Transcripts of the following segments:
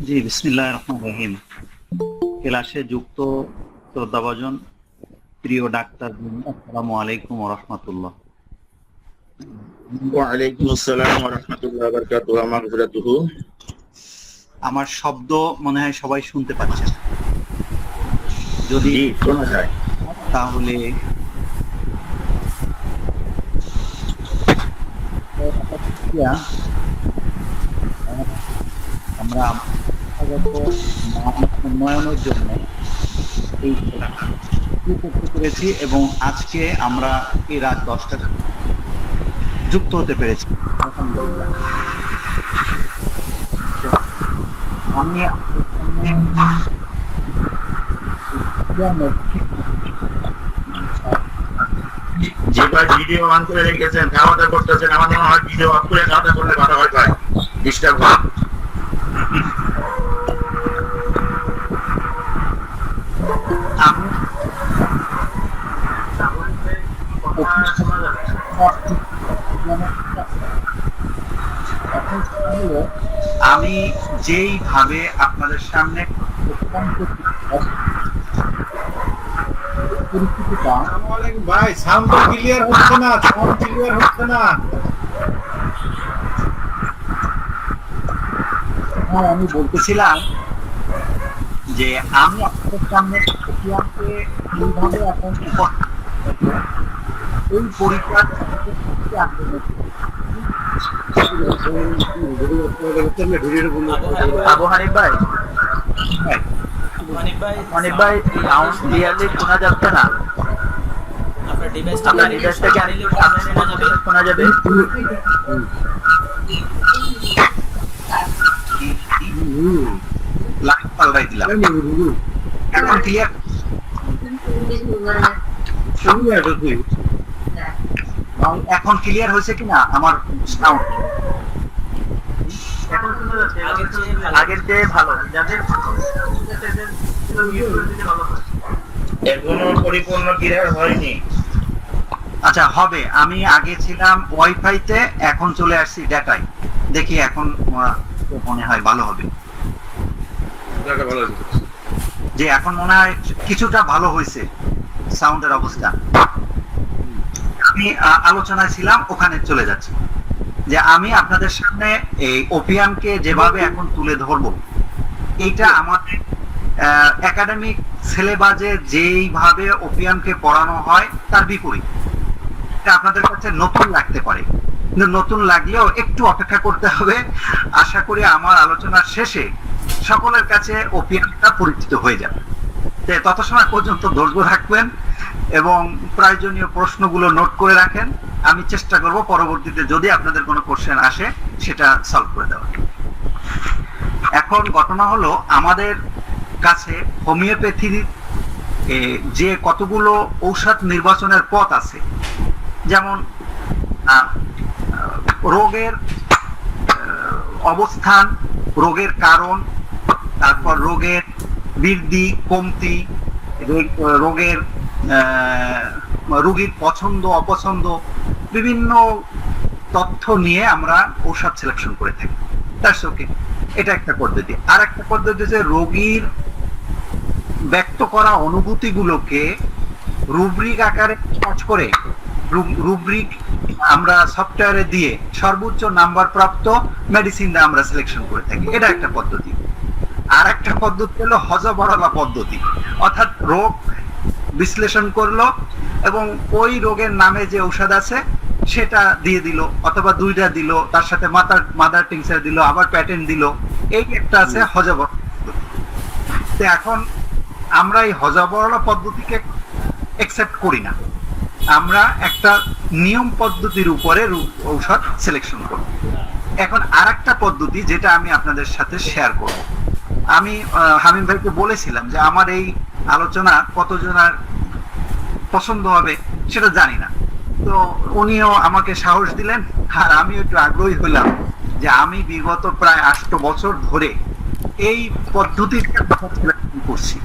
জি, বিসমিল্লাহির রহমানির রহিম। ক্লাসে যুক্ত শ্রদ্ধাভাজন প্রিয় ডাক্তার, আসসালামু আলাইকুম ওয়া রাহমাতুল্লাহ। ওয়ালাইকুম আসসালাম ওয়া রাহমাতুল্লাহি ওয়া বারাকাতুহু ওয়া মাগফিরাতুহু। আমার শব্দ মনে হয় সবাই শুনতে পাচ্ছেন। যদি জি, শোনা যায়। তাহলে আমরা উন্নয়নের জন্য এই করতে পেরেছি এবং আজকে আমরা এই রাত 10টা যুক্ত হতে পেরেছি। আলহামদুলিল্লাহ। আমি যে ভাই ভিডিও অন করে রেখেছেন, খাওয়া দাওয়া করতেছেন, আমার মনে হয় ভিডিও অফ করে খাওয়া দাওয়া করলে ভালো হয় ভাই। ডিস্টার্ব হয়। আমি আমি যেইভাবে আপনাদের সামনে ভাই সাউন্ড ক্লিয়ার হচ্ছে না, সাউন্ড ক্লিয়ার হচ্ছে না। আমি বলতেছিলাম যে আমি আপনাদের সামনে এইভাবে এখন এই পরীক্ষার আবু হানিফ ভাই, হানিফ ভাই সাউন্ড ক্লিয়ারলি শোনা যাচ্ছে না। আপনার আপনার ডিভাইসটাকে আরেকটু সামনে নিলে শোনা যাবে। লাইট পাল্টাই দিলাম, এখন ক্লিয়ার। এখন ক্লিয়ার হয়েছে কিনা আমার সাউন্ড? আগের চেয়ে ভালো। এখনো পরিপূর্ণ ক্লিয়ার হয়নি। আচ্ছা, হবে। আমি আগে ছিলাম ওয়াইফাইতে, এখন চলে আসছি ডাটায়। দেখি এখন মনে হয় ভালো হবে। যে এখন মনে হয় কিছুটা ভালো হয়েছে সাউন্ডের অবস্থা। আমি আলোচনায় ছিলাম, ওখানে চলে যাচ্ছি। যে আমি আপনাদের সামনে এই ওপিয়ামকে যেভাবে এখন তুলে ধরবো, এইটা আমাদের একাডেমিক সিলেবাসে যেইভাবে ওপিয়ামকে পড়ানো হয় তার বিপরীত। এটা আপনাদের কাছে নতুন লাগতে পারে, কিন্তু নতুন লাগলেও একটু অপেক্ষা করতে হবে। আশা করি আমার আলোচনার শেষে সকলের কাছে ওপিয়ামটা পরিচিত হয়ে যাবে। তত সময় পর্যন্ত ধৈর্য রাখবেন এবং প্রয়োজনীয় প্রশ্নগুলো নোট করে রাখেন। আমি চেষ্টা করব পরবর্তীতে যদি আপনাদের কোনো কোশ্চেন আসে সেটা সলভ করে দেওয়ার। এখন ঘটনা হলো, আমাদের কাছে হোমিওপ্যাথির যে কতগুলো ঔষধ নির্বাচনের পথ আছে, যেমন রোগের অবস্থান, রোগের কারণ, তারপর রোগের বৃদ্ধি কমতি, রোগের রোগীর পছন্দ অপছন্দ, বিভিন্ন তথ্য নিয়ে আমরা ঔষধ সিলেকশন করে থাকি। দ্যাটস ওকে, এটা একটা পদ্ধতি। আর একটা পদ্ধতি হচ্ছে রোগীর ব্যক্ত করা অনুভূতিগুলোকে রুব্রিক আকারে কাজ করে রুব্রিক আমরা সফটওয়্যারে দিয়ে সর্বোচ্চ নাম্বার প্রাপ্ত মেডিসিন আমরা সিলেকশন করে থাকি। এটা একটা পদ্ধতি। আর একটা পদ্ধতি হলো হজবরলা পদ্ধতি, অর্থাৎ রোগ বিশ্লেষণ করলো এবং ওই রোগের নামে যে ঔষধ আছে সেটা দিয়ে দিল, অথবা দুইটা দিল, তার সাথে মাদার টিংচার দিল, আবার প্যাটেন্ট দিল। এই একটা আছে হজবরলা পদ্ধতি। এখন আমরা এই হজবরলা পদ্ধতিকে অ্যাকসেপ্ট করি না, আমরা একটা নিয়ম পদ্ধতির উপরে ঔষধ সিলেকশন করব। এখন আর একটা পদ্ধতি যেটা আমি আপনাদের সাথে শেয়ার করব। আমি হামিম ভাইকে বলেছিলাম যে আমার এই আলোচনা কতজনের পছন্দ হবে সেটা জানি না, তো উনিও আমাকে সাহস দিলেন আর আমি একটু আগ্রহী হলাম যে আমি বিগত প্রায় 8 বছর ধরে এই পদ্ধতিটা করছি।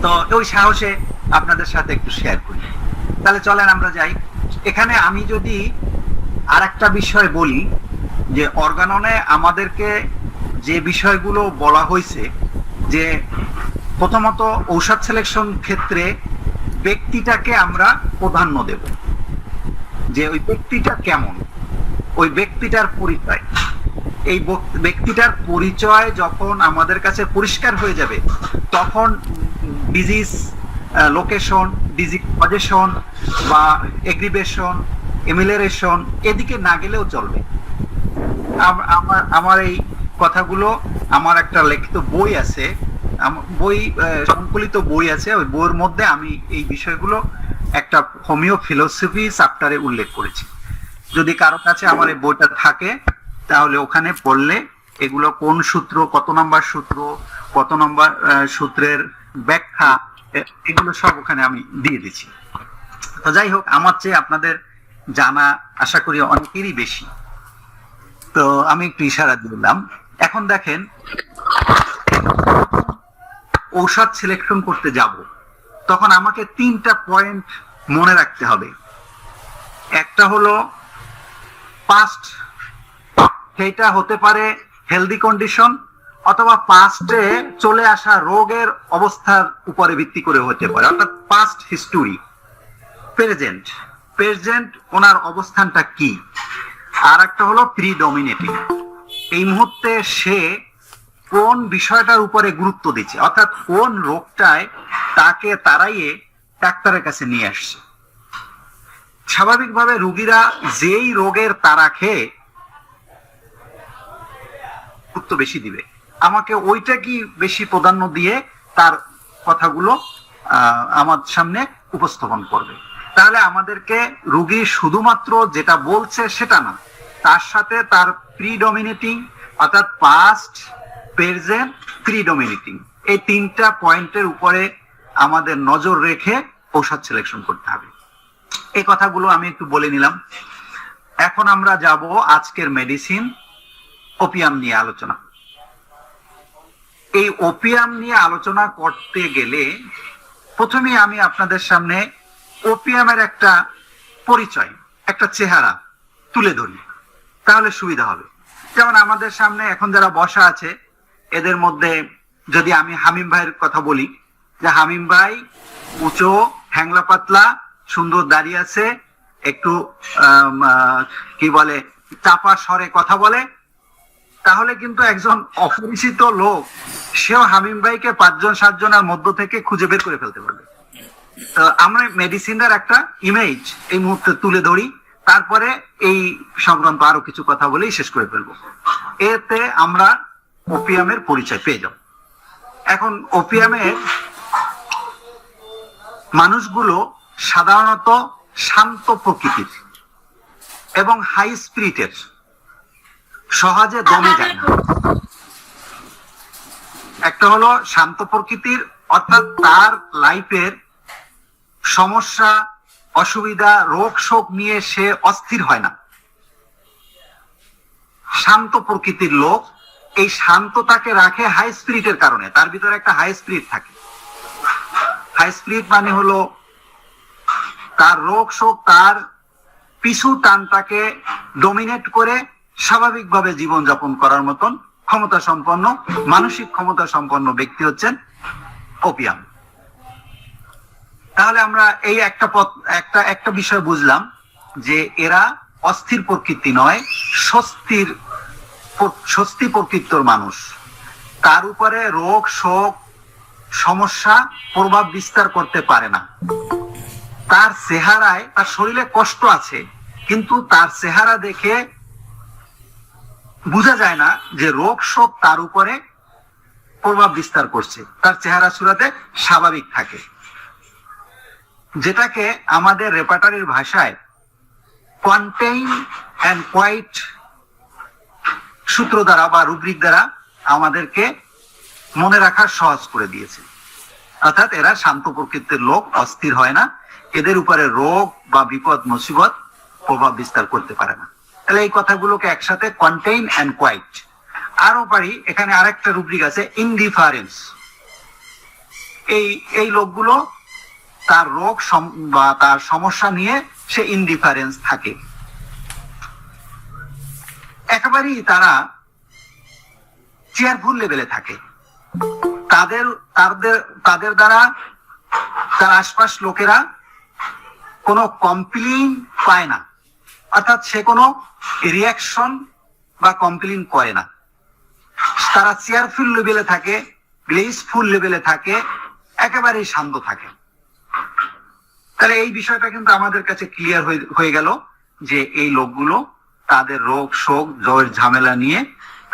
তো ওই সাহসে আপনাদের সাথে একটু শেয়ার করি। তাহলে চলেন আমরা যাই। এখানে আমি যদি আর একটা বিষয় বলি, যে অর্গাননে আমাদেরকে যে বিষয়গুলো বলা হয়েছে, যে প্রথমত ঔষধ সিলেকশন ক্ষেত্রে ব্যক্তিটাকে আমরা প্রাধান্য দেব, যে ওই ব্যক্তিটা কেমন, ওই ব্যক্তিটার পরিচয়, এই ব্যক্তিটার পরিচয় যখন আমাদের কাছে পরিষ্কার হয়ে যাবে, তখন ডিজিজ লোকেশন, ডিজিজ পজেশন বা এগ্রিভেশন, এমিলেরেশন এদিকে না গেলেও চলবে। আমার এই কথাগুলো, আমার একটা লিখিত বই আছে, বই সংকলিত বই আছে, ওই বইয়ের মধ্যে আমি এই বিষয়গুলো একটা হোমিও ফিলোসফি চ্যাপ্টারে উল্লেখ করেছি। যদি কারো কাছে আমার এই বইটা থাকে তাহলে ওখানে পড়লে এগুলো কোন সূত্র, কত নম্বর সূত্র, কত নম্বর সূত্রের ব্যাখ্যা, এগুলো সব ওখানে আমি দিয়ে দিচ্ছি। তো যাই হোক, আমার চেয়ে আপনাদের জানা আশা করি অনেকেরই বেশি, তো আমি একটু ইশারা দিলাম। এখন দেখেন, ঔষধ সিলেকশন করতে যাব তখন আমাকে 3টা পয়েন্ট মনে রাখতে হবে। একটা হলো পাস্ট, সেটা হতে পারে হেলদি কন্ডিশন, অথবা পাস্টে চলে আসা রোগের অবস্থার উপরে ভিত্তি করে হতে পারে, অর্থাৎ পাস্ট হিস্টোরি। প্রেজেন্ট ওনার অবস্থানটা কি। আর একটা হলো প্রিডমিনেটিং, এই মুহূর্তে সে কোন বিষয়টার উপরে গুরুত্ব দিচ্ছে, অর্থাৎ কোন রোগটায় তাকে তাড়াইয়ে ডাক্তারের কাছে নিয়ে আসছে। স্বাভাবিকভাবে রোগীরা যেই রোগের তাড়া খেয়ে গুরুত্ব বেশি দিবে, আমাকে ওইটা কি বেশি প্রাধান্য দিয়ে তার কথাগুলো আমার সামনে উপস্থাপন করবে। তাহলে আমাদেরকে রোগী শুধুমাত্র যেটা বলছে সেটা না, তার সাথে তার প্রিডমিনেটিং অর্থাৎ পাস্ট, প্রেজেন্ট, প্রিডমিনেটিং, এই 3টা পয়েন্টের উপরে আমাদের নজর রেখে ঔষধ সিলেকশন করতে হবে। এই কথাগুলো আমি একটু বলে নিলাম। এখন আমরা যাব আজকের মেডিসিন ওপিয়াম নিয়ে আলোচনা। এই ওপিয়াম নিয়ে আলোচনা করতে গেলে প্রথমে আমি আপনাদের সামনে ওপিয়ামের একটা পরিচয়, একটা চেহারা তুলে ধরি, তাহলে সুবিধা হবে। যেমন আমাদের সামনে এখন যারা বসা আছে, এদের মধ্যে যদি আমি হামিম ভাইয়ের কথা বলি, যে হামিম ভাই উঁচু, হ্যাংলা পাতলা, সুন্দর দাঁড়িয়ে আছে, একটু কি বলে চাপা স্বরে কথা বলে, তাহলে কিন্তু একজন অপরিচিত লোক সেও হামিম ভাইকে 5-7 জনের মধ্য থেকে খুঁজে বের করে ফেলতে পারবে। আমরা মেডিসিনের একটা ইমেজ এই মুহূর্তে তুলে ধরি, তারপরে এই সংক্রান্ত আরো কিছু কথা বলেই শেষ করে ফেলবো। এতে আমরা ওপিয়ামের পরিচয় পেয়ে যাব। এখন ওপিয়ামের মানুষগুলো সাধারণত শান্ত প্রকৃতির এবং হাই স্পিরিটের, সহজে দমে যায় না। একটা হলো শান্ত প্রকৃতির, অর্থাৎ তার লাইফের সমস্যা, অসুবিধা, রোগ শোক নিয়ে সে অস্থির হয় না। শান্ত প্রকৃতির লোক এই শান্ততাকে রাখে হাই স্পিরিটের কারণে, তার ভিতরে একটা হাই স্পিরিট থাকে। হাই স্পিরিট মানে হলো তার রোগ শোক, তার পিছু টানটাকে ডমিনেট করে স্বাভাবিকভাবে জীবনযাপন করার মতন ক্ষমতা সম্পন্ন, মানসিক ক্ষমতা সম্পন্ন ব্যক্তি হচ্ছেন ওপিয়াম। তাহলে আমরা এই একটা বিষয় বুঝলাম, যে এরা অস্থির প্রকৃতি নয়, স্বস্তি প্রকৃতির মানুষ। তার উপরে রোগ শোক সমস্যা প্রভাব বিস্তার করতে পারে না। তার চেহারায়, তার শরীরে কষ্ট আছে, কিন্তু তার চেহারা দেখে বোঝা যায় না যে রোগ শোক তার উপরে প্রভাব বিস্তার করছে। তার চেহারা সুরাতে স্বাভাবিক থাকে, যেটাকে আমাদের রেপার্টারির ভাষায় কন্টেইন অ্যান্ড কোয়াইট সূত্র দ্বারা বা রুব্রিক দ্বারা আমাদেরকে মনে রাখার সহজ করে দিয়েছে। অর্থাৎ এরা শান্ত প্রকৃতির লোক, অস্থির হয় না, এদের উপরে রোগ বা বিপদ মুসিবত প্রভাব বিস্তার করতে পারে না। তাহলে এই কথাগুলোকে একসাথে কন্টেইন অ্যান্ড কোয়াইট। আরো পারি, এখানে আরেকটা রুব্রিক আছে ইনডিফারেন্স। এই লোকগুলো তার রোগ বা তার সমস্যা নিয়ে সে ইনডিফারেন্স থাকে, একেবারেই তারা চেয়ারফুল লেভেলে থাকে, তাদের তাদের তাদের দ্বারা তার আশপাশ লোকেরা কোনো কমপ্লেইন পায় না, অর্থাৎ সে কোনো রিয়াকশন বা কমপ্লেইন করে না। তারা চেয়ারফুল লেভেলে থাকে, ব্লিসফুল লেভেলে থাকে, একেবারেই শান্ত থাকে। তাহলে এই বিষয়টা কিন্তু আমাদের কাছে ক্লিয়ার হয়ে গেল যে এই লোকগুলো তাদের রোগ শোক জয়ের ঝামেলা নিয়ে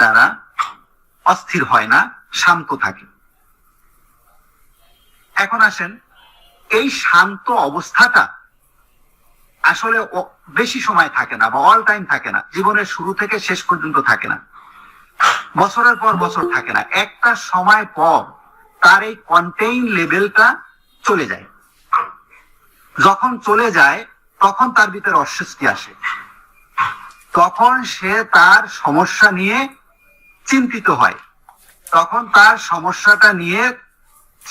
তারা অস্থির হয় না, শান্ত থাকে। এখন আসেন, এই শান্ত অবস্থাটা আসলে বেশি সময় থাকে না বা অল টাইম থাকে না, জীবনের শুরু থেকে শেষ পর্যন্ত থাকে না, বছরের পর বছর থাকে না। একটা সময় পর তার এই কন্টেইন লেভেলটা চলে যায়। যখন চলে যায় তখন তার ভিতরে অস্বস্তি আসে, তখন সে তার সমস্যা নিয়ে চিন্তিত হয়, তখন তার সমস্যাটা নিয়ে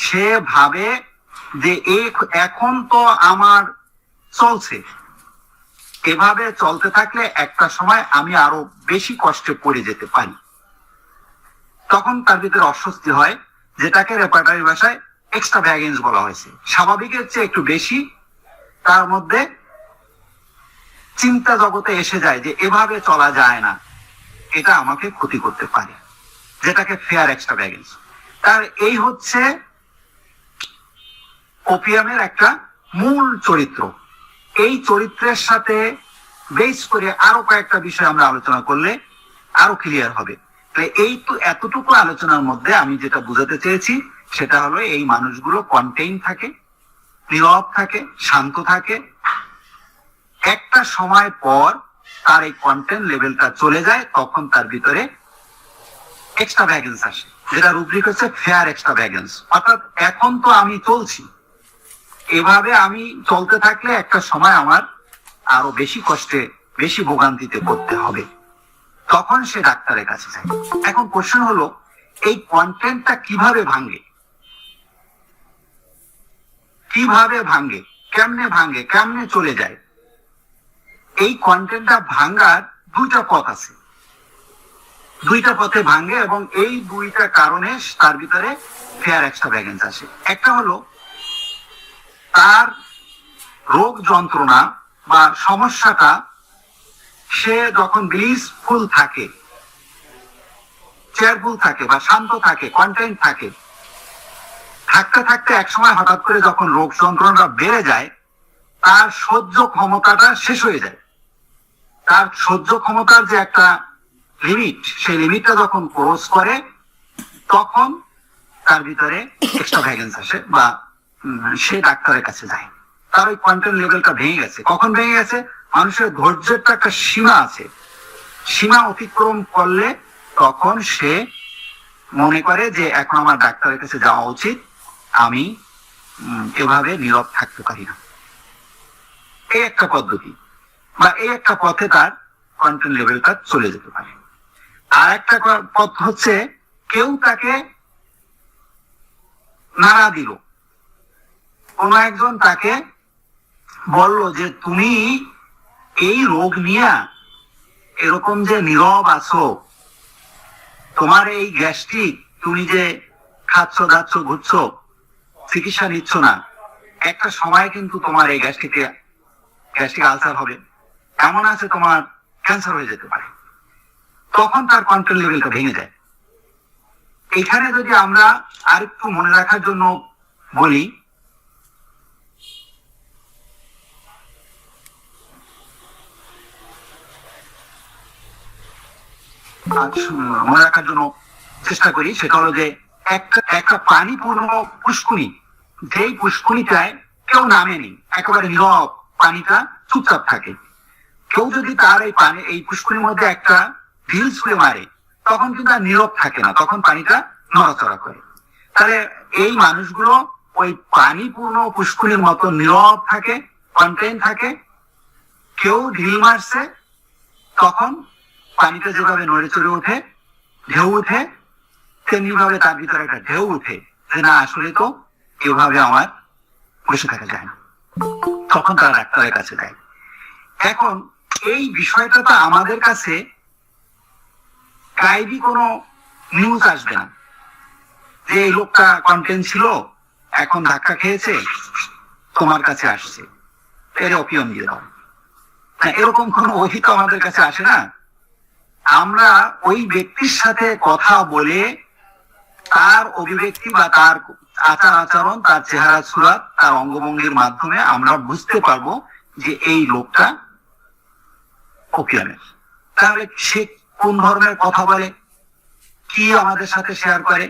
সে ভাবে যে এখন তো আমার চলছে, এভাবে চলতে থাকলে একটা সময় আমি আরো বেশি কষ্টে পড়ে যেতে পারি। তখন তার ভিতরে অস্বস্তি হয়, যেটাকে রেপার্টারি ভাষায় এক্সট্রা ভ্যাগেন্স বলা হয়েছে। স্বাভাবিকের চেয়ে একটু বেশি তার মধ্যে চিন্তা জগতে এসে যায় যে এভাবে চলা যায় না, এটা আমাকে ক্ষতি করতে পারে, যেটাকে ফেয়ার এক্সট্রা ভ্যাগেন্স। তার এই হচ্ছে ওপিয়ামের একটা মূল চরিত্র। এই চরিত্রের সাথে বেস করে আরো কয়েকটা বিষয় আমরা আলোচনা করলে আরো ক্লিয়ার হবে। এই তো এতটুকু আলোচনার মধ্যে আমি যেটা বুঝাতে চেয়েছি সেটা হলো এই মানুষগুলো কন্টেইন থাকে, নীরব থাকে, শান্ত থাকে। একটা সময় পর তার এই কন্টেন্ট লেভেলটা চলে যায়, তখন তার ভিতরে এক্সট্রা ভ্যাগেন্স আসে, যেটা রুব্রিক হচ্ছে ফেয়ার এক্সট্রা ভ্যাগেন্স। অর্থাৎ এখন তো আমি চলছি, এভাবে আমি চলতে থাকলে একটা সময় আমার আরো বেশি কষ্টে বেশি ভোগান্তিতে পড়তে হবে, তখন সে ডাক্তারের কাছে যায়। এখন কোশ্চেন হলো, এই কন্টেন্টটা কিভাবে ভাঙে, কিভাবে ভাঙে, কেমনে ভাঙে, কেমনে চলে যায়? এই কন্টেন্টটা ভাঙার দুইটা পথ আছে, দুইটা পথে ভাঙে, এবং এই দুইটা কারণে তার ভিতরে ফেয়ার এক্সট্রা ভ্যাগেন্স আসে। একটা হলো তার রোগ যন্ত্রণা বা সমস্যাটা সে যখন ব্লিসফুল থাকে, চেয়ারফুল থাকে বা শান্ত থাকে, কন্টেন্ট থাকে, থাকতে থাকতে একসময় হঠাৎ করে যখন রোগ যন্ত্রণাটা বেড়ে যায়, তার সহ্য ক্ষমতাটা শেষ হয়ে যায়। তার সহ্য ক্ষমতার যে একটা লিমিট, সেই লিমিটটা যখন ক্রস করে, তখন তার ভিতরে এক্সট্রা ভ্যাগেন্স আসে বা সে ডাক্তারের কাছে যায়। তার ওই কন্টেন্ট লেভেলটা ভেঙে গেছে। কখন ভেঙে গেছে? মানুষের ধৈর্যের তো একটা সীমা আছে, সীমা অতিক্রম করলে তখন সে মনে করে যে এখন আমার ডাক্তারের কাছে যাওয়া উচিত, আমি এভাবে নীরব থাকতে পারি না। এই একটা পদ্ধতি বা এই একটা পথে তার কন্টেন্ট লেভেলটা চলে যেতে পারে। আর একটা পথ হচ্ছে, কেউ তাকে নাড়া দিল, কোন একজন তাকে বলল যে তুমি এই রোগ নিয়ে এরকম যে নীরব আছো, তোমার এই গ্যাস্ট্রিক, তুমি যে খাচ্ছ দাচ্ছ ঘুরছ, চিকিৎসা নিচ্ছ না, একটা সময় কিন্তু তোমার এই গ্যাস্ট্রিক আলসার হবে, এমন আছে তোমার ক্যান্সার হয়ে যেতে পারে। তখন তার কন্ট্রোল লেভেলটা ভেঙে যায়। এখানে যদি আমরা আরেকটু মনে রাখার জন্য বলি, মনে রাখার জন্য চেষ্টা করি, সেটা হলো যে একটা পানিপূর্ণ পুষ্কুনি, যেই পুষ্কুনিটায় কেউ নামেনি, একেবারে নীরব, পানিটা চুপচাপ থাকে, কেউ যদি তার এই পুষ্কুনির মধ্যে একটা ঢিল ছুঁড়ে মারে, তখন কিন্তু আর নীরব থাকে না, তখন পানিটা নড়াচড়া করে। তাহলে এই মানুষগুলো ওই পানিপূর্ণ পুষ্কুনির মতো নীরব থাকে, কন্টেন্ট থাকে। কেউ ঢিল মারছে, তখন পানিটা যেভাবে নড়ে চড়ে ওঠে, ঢেউ উঠে, তেমনি ভাবে তার ভিতরে একটা ঢেউ উঠে যে না, আসলে তো এভাবে আমার বসে থাকা যায় না, তখন তারা ডাক্তারের কাছে যায়। এখন এই বিষয়টা তো আমাদের কাছে গায়েবী কোনো নিউজ আসবে না যে এই লোকটা কন্টেন্ট ছিল, এখন ধাক্কা খেয়েছে, তোমার কাছে আসছে, এর অপিয়াম দিয়ে দাও। না, এরকম কোন ওহি তো আমাদের কাছে আসে না। আমরা ওই ব্যক্তির সাথে কথা বলে তার অভিব্যক্তি বা তার আচার আচরণ, তার চেহারা সুরাত, তার অঙ্গভঙ্গির মাধ্যমে আমরা বুঝতে পারবো যে এই লোকটা ওপিয়ামের। তাহলে সে কোন ধরনের কথা বলে, কি আমাদের সাথে শেয়ার করে।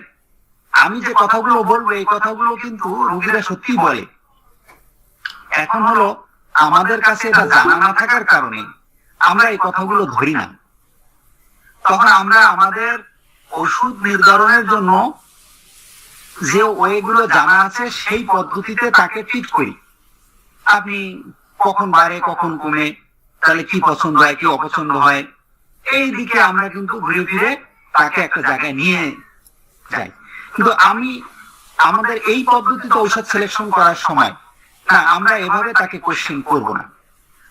আমি যে কথাগুলো বলবো এই কথাগুলো কিন্তু রোগীরা সত্যি বলে। এখন হলো আমাদের কাছে এটা জানা না থাকার কারণে আমরা এই কথাগুলো ধরি না। তখন আমরা আমাদের ওষুধ নির্ধারণের জন্য যে ওয়েগুলো জানা আছে সেই পদ্ধতিতে তাকে ট্রিট করি। আপনি কখন বাড়ে কখন কমে, তাহলে কি পছন্দ হয় কি অপছন্দ হয়, এই দিকে আমরা কিন্তু ঘুরে ফিরে তাকে একটা জায়গায় নিয়ে যাই। কিন্তু আমাদের এই পদ্ধতিতে ঔষধ সিলেকশন করার সময় না, আমরা এভাবে তাকে কোশ্চেন করব না।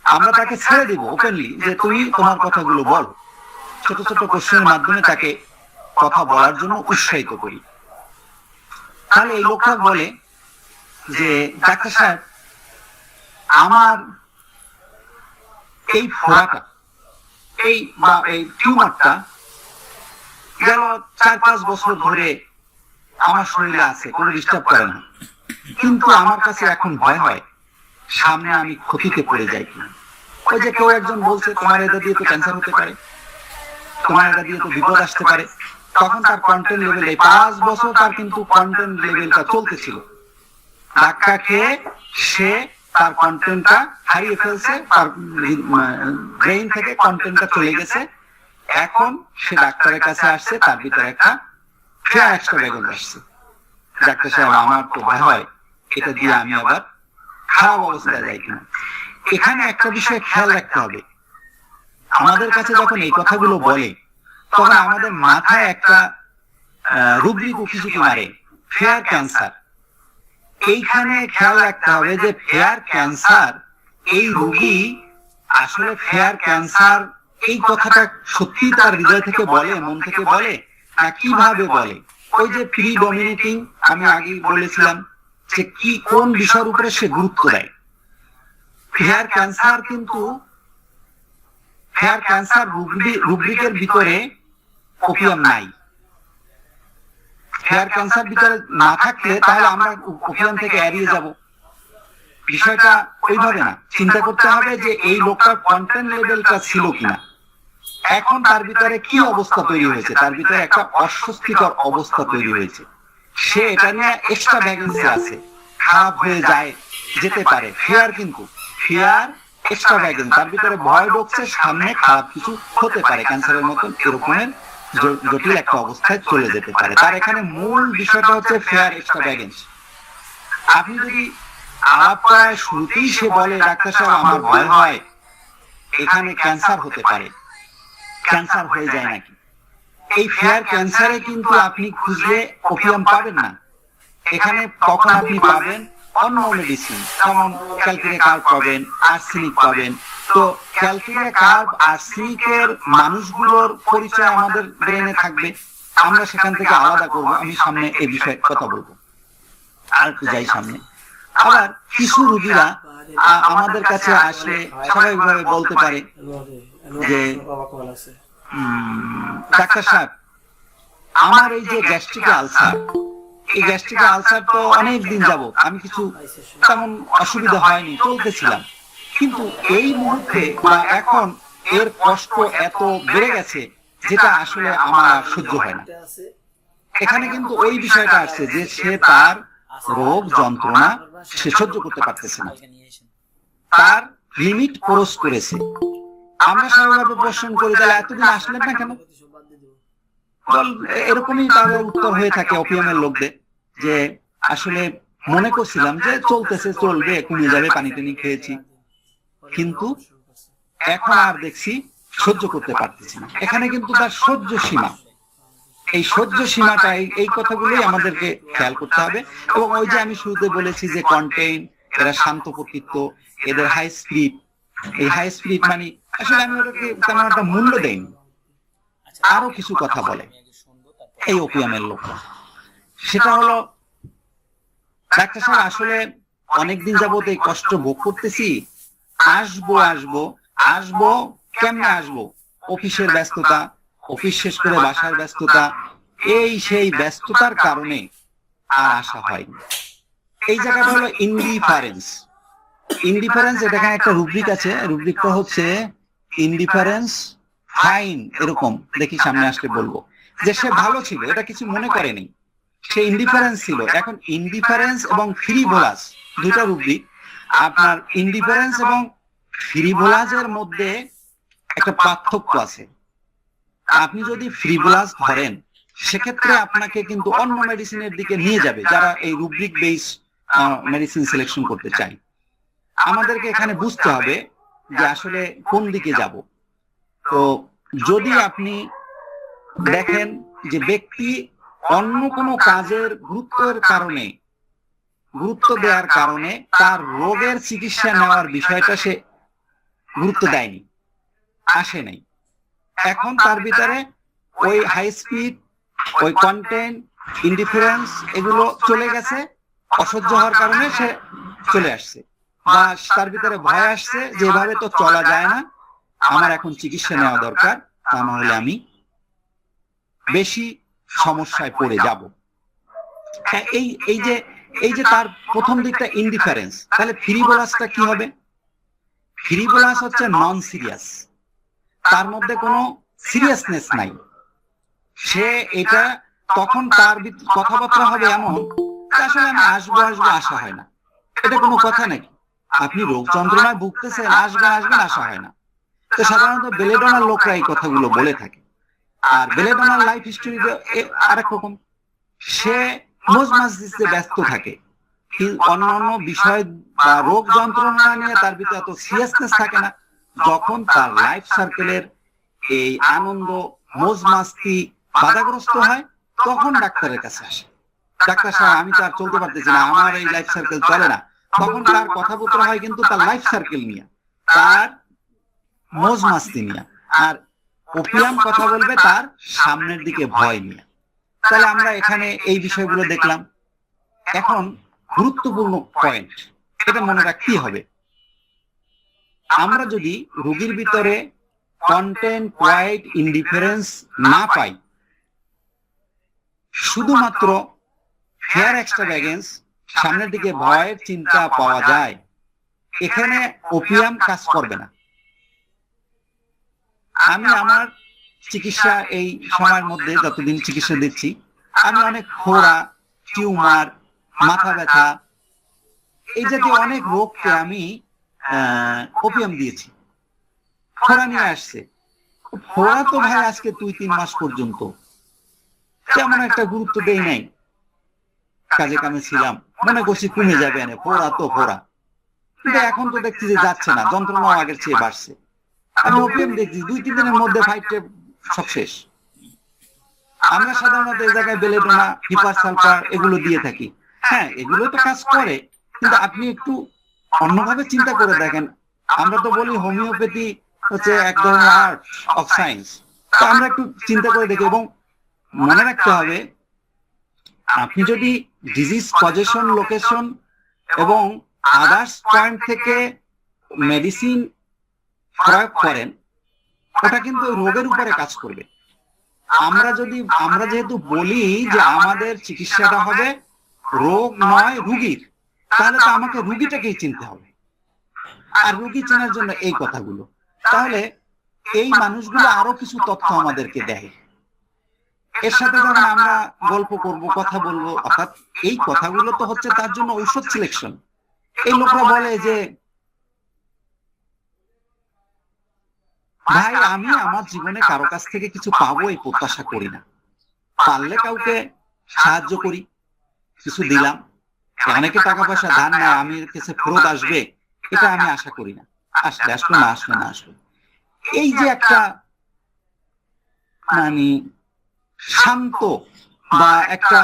আমরা তাকে ছেড়ে দিব ওপেনলি যে তুমি তোমার কথাগুলো বল। ছোট ছোট কোশ্চেনের মাধ্যমে তাকে কথা বলার জন্য উৎসাহিত করি। তাহলে এই লোকটা বলে যে ডাক্তার সাহেব, আমার এই ফোড়াটা এই টিউমারটা গেল 4-5 বছর ধরে আমার শরীরে আছে, কোনো ডিস্টার্ব করে না, কিন্তু আমার কাছে এখন ভয় হয় সামনে আমি ক্ষতিতে পড়ে যাই কিনা। ওই যে কেউ একজন বলছে তোমার এটা দিয়ে তো ক্যান্সার হতে পারে, তোমার এটা দিয়ে তো বিপদ আসতে পারে। তখন তার কন্টেন্ট লেভেল, এই 5 বছর তার কিন্তু কন্টেন্ট লেভেলটা চলতেছিল। ধাক্কা খেয়ে সে তার কন্টেন্টটা হারিয়ে ফেলছে, তার ব্রেইন থেকে কন্টেন্টটা চলে গেছে। এখন সে ডাক্তারের কাছে আসছে, তার ভিতরে একটা ফেয়ার এক্সট্রা ব্যাগেজ আসছে। ডাক্তার সাহেব, আমার তো ভয় হয় এটা দিয়ে আমি আবার খারাপ অবস্থায় যাই কিনা। এখানে একটা বিষয় খেয়াল রাখতে হবে, আমাদের কাছে যখন এই কথাগুলো বলে তখন আমাদের মাথায় একটা রুব্রিক উকিঝুঁকি মারে, ফেয়ার ক্যান্সার। এইখানে খেয়াল রাখতে হবে যে ফেয়ার ক্যান্সার, এই রোগী আসলে ফেয়ার ক্যান্সার এই কথাটা সত্যি তার হৃদয় থেকে বলে, মন থেকে বলে, না কিভাবে বলে। ওই যে প্রিডমিনেটিং আমি আগে বলেছিলাম যে কি কোন বিষয়ের উপরে সে গুরুত্ব দেয়। ফেয়ার ক্যান্সার কিন্তু ফেয়ার ক্যান্সার রুব্রিকের ভিতরে ওপিয়াম নাই। ফেয়ার ক্যান্সার ভিতরে না থাকলে তাহলে আমরা ওপিয়াম থেকে এড়িয়ে যাব। বিষয়টা ওইভাবে না, চিন্তা করতে হবে যে এই লোকটার কন্টেন্ট লেভেলটা ছিল কিনা, এখন তার ভিতরে কি অবস্থা তৈরি হয়েছে, তার ভিতরে একটা অস্বস্তিকর অবস্থা তৈরি হয়েছে, সে এটা নিয়ে এক্সট্রা ভ্যাকেন্সি আছে, খারাপ হয়ে যায় যেতে পারে। ফেয়ার কিন্তু ফেয়ার এক্সট্রা ভ্যাকেন্সি, তার ভিতরে ভয় ঢুকছে সামনে খারাপ কিছু হতে পারে, ক্যান্সারের মতন এরকমের জটিল একটা অবস্থায় চলে যেতে পারে। তার এখানে মূল বিষয়টা হচ্ছে ফেয়ার এক্সট্রা ভ্যাকেন্সি। আপনি যদি আলাপ করায় শুরুতেই সে বলে ডাক্তার সাহেব আমার ভয় হয় এখানে ক্যান্সার হতে পারে, ক্যান্সার হয়ে যায় নাকি, এই ফেয়ার ক্যান্সারে কিন্তু আপনি খুঁজলে ওপিয়াম পাবেন না। এখানে তখন আপনি পাবেন অন্য মেডিসিন, যেমন ক্যালকিরিয়া কার্ব পাবেন, আর্সেনিক পাবেন। তো ক্যালকিরিয়া কার্ব আর্সেনিকের মানুষগুলোর পরিচয় আমাদের ব্রেনে থাকবে, আমরা সেখান থেকে আলাদা করব। আমি সামনে এই বিষয়ে কথা বলবো, আর একটু যাই সামনে। আবার কিছু রোগীরা আমাদের কাছে আসলে স্বাভাবিকভাবে বলতে পারে যে ডাক্তার সাহেব আমার এই যে গ্যাস্ট্রিক আলসার, এই গ্যাস্ট্রিক আলসার তো অনেক দিন যাব আমি কিছু তেমন অসুবিধা হয়নি, চলতেছিলাম, কিন্তু এই মুহূর্তে বা এখন এর কষ্ট এত বেড়ে গেছে যেটা আসলে আমার সহ্য হয় না। এখানে কিন্তু ওই বিষয়টা আসছে যে সে তার রোগ যন্ত্রণা সে সহ্য করতে পারতেছে না, তার লিমিট ক্রস করেছে। আমরা স্বাভাবিকভাবে প্রশ্ন করি তাহলে এতদিন আসলেন না কেন, এরকমই তাদের উত্তর হয়ে থাকে ওপিয়ামের লোকদের, যে আসলে মনে করছিলাম যে চলতেছে চলবে কমে যাবে, পানি টানি খেয়েছি, কিন্তু এখন আর দেখছি সহ্য করতে পারতেছি না। এখানে কিন্তু তার সহ্য সীমা, এই সহ্য সীমাটাই, এই কথাগুলোই আমাদেরকে খেয়াল করতে হবে। এবং ওই যে আমি শুরুতে বলেছি যে কন্টেন্ট, এরা শান্ত প্রকৃত, এদের হাই স্পিড, এই হাই স্পিড মানে আসলে আমি ওটাকে তেমন একটা মূল্য দেইনি, আরো কিছু কথা বলে। এই ওপিয়ামের লোকরা। সেটা হলো, ডাক্তার সাহেব আসলে অনেকদিন যাবত এই কষ্ট ভোগ করতেছি, আসবো আসবো আসবো, কেমনে আসবো? অফিসের ব্যস্ততা, অফিস শেষ করে বাসার ব্যস্ততা, এই সেই ব্যস্ততার কারণে আর আসা হয়নি। এই জায়গাটা হলো ইনডিফারেন্স। ইনডিফারেন্স, এটা এখানে একটা রুব্রিক আছে, রুব্রিকটা হচ্ছে ইনডিফারেন্স ফাইন, এরকম দেখি সামনে আসলে বলবো যে সে ভালো ছিল, এটা কিছু মনে করেনি, সে ইনডিফারেন্স ছিল। এখন ইনডিফারেন্স এবং ফ্রিভোলাস দুটা রুব্রিক। আপনার ইনডিফারেন্স এবং ফ্রিভোলাসের মধ্যে একটা পার্থক্য আছে। আপনি যদি ফ্রিভোলাস ধরেন সেক্ষেত্রে আপনাকে কিন্তু অন্য মেডিসিনের দিকে নিয়ে যাবে, যারা এই রুব্রিক বেস মেডিসিন সিলেকশন করতে চাই। আমাদেরকে এখানে বুঝতে হবে যে আসলে কোন দিকে যাব। তো যদি আপনি দেখেন যে ব্যক্তি অন্য কোনো কাজের গুরুত্ব দেওয়ার কারণে তার রোগের চিকিৎসা নেওয়ার বিষয়টা সে গুরুত্ব দেয়নি, আসে নাই, এখন তার ভিতরে ওই হাই স্পিড, ওই কন্টেন্ট, ইনডিফারেন্স এগুলো চলে গেছে, অসহ্য হওয়ার কারণে সে চলে আসছে, বা তার ভিতরে ভয় আসছে যে এভাবে তো চলা যায় না, আমার এখন চিকিৎসা নেওয়া দরকার, তা নাহলে আমি বেশি সমস্যায় পড়ে যাব। হ্যাঁ, এই যে তার প্রথম দিকটা ইনডিফারেন্স, তাহলে ফ্রিভোলাসটা কি হবে? ফ্রিভোলাস হচ্ছে নন সিরিয়াস, তার মধ্যে কোনো সিরিয়াসনেস নাই। সে এটা তখন তার কথাবার্তা হবে এমন, আসলে আমি আসবো আসবো, আসা হয় না, এটা কোনো কথা নাকি? আপনি রোগ যন্ত্রণায় ভুগতেছেন, আসবেন আসবেন, আসা হয় না। তো সাধারণত বেলেডোনার লোকরা এই কথাগুলো বলে থাকে। আর বেলেডোনার লাইফ হিস্টোরি আরেক রকম, সে মোজ মাসজিদে ব্যস্ত থাকে, অন্যান্য বিষয় বা রোগ যন্ত্রণা নিয়ে তার ভিতরে এত সিরিয়াসনেস থাকে না। যখন তার লাইফ সার্কেলের এই আনন্দ মোজ মাস্তি বাধাগ্রস্ত হয়, তখন ডাক্তারের কাছে আসে, ডাক্তার সাহেব আমি তো আর চলতে পারতেছি না, আমার এই লাইফ সার্কেল চলে না। তখন তার কথাবার্তা হয় কিন্তু তার লাইফ সার্কেল নিয়ে, তার মোজ মাস্তি নিয়ে। আর ওপিয়াম কথা বলবে তার সামনের দিকে ভয় নিয়ে। তাহলে আমরা এখানে এই বিষয়গুলো দেখলাম। এখন গুরুত্বপূর্ণ পয়েন্ট, এটা মনে রাখতেই হবে, আমরা যদি রোগীর ভিতরে কন্টেন্ট, কোয়াইট, ইনডিফারেন্স না পাই, শুধুমাত্র ফেয়ার এক্সট্রাভ্যাগেন্স, সামনের দিকে ভয়ের চিন্তা পাওয়া যায়, এখানে ওপিয়াম কাজ করবে না। আমি আমার চিকিৎসা এই সময়ের মধ্যে যতদিন চিকিৎসা দিচ্ছি, আমি অনেক ফোড়া, টিউমার, মাথা ব্যথা, এই জাতীয় অনেক রোগকে আমি ওপিয়াম দিয়েছি। ফোড়া নিয়ে আসছে, ফোড়া তো ভাই আজকে 2-3 মাস পর্যন্ত তেমন একটা গুরুত্ব দেই নাই, কাজে কামে ছিলাম, মনে করছি কমে যাবে, ফোড়া তো ফোড়া, কিন্তু এখন তো দেখছি যে যাচ্ছে না, যন্ত্রণাও আগের চেয়ে বাড়ছে। আমি ওপিয়াম দেখছি 2-3 দিনের মধ্যে ফাইটে সব শেষ। আমরা সাধারণত এই জায়গায় বেলেডোনা, হিপার সালফার এগুলো দিয়ে থাকি। হ্যাঁ, এগুলো তো কাজ করে, কিন্তু আপনি একটু অন্যভাবে চিন্তা করে দেখেন। আমরা তো বলি হোমিওপ্যাথি হচ্ছে এক ধরনের আর্ট অফ সায়েন্স, তো আমরা একটু চিন্তা করে দেখি। এবং মনে রাখতে হবে, আপনি যদি ডিজিজ কজেশন, লোকেশন এবং আদার্স পয়েন্ট থেকে মেডিসিন প্রয়োগ করেন, ওটা কিন্তু রোগের উপরে কাজ করবে। আমরা যেহেতু বলি যে আমাদের চিকিৎসাটা হবে রোগ নয় রুগীর, তাহলে তো আমাকে রুগীটাকেই চিনতে হবে, আর রুগী চেনার জন্য এই কথাগুলো। তাহলে এই মানুষগুলো আরো কিছু তথ্য আমাদেরকে দেয়। এর সাথে যখন আমরা গল্প করব, কথা বলবো, অর্থাৎ এই কথাগুলো তো হচ্ছে তার জন্য ঔষধ সিলেকশন। এই লোকরা বলে যে ভাই আমি আমার জীবনে কারো কাছ থেকে কিছু পাবো এই প্রত্যাশা করি না, পারলে কাউকে সাহায্য করি, কিছু দিলাম, অনেকে টাকা পয়সা ধার নেয়, আমি কাছে ফেরত আসবে এটা আমি আশা করি না, আসলে আসলো না, আসলে না আসলো। এই যে একটা মানে শান্ত বা একটা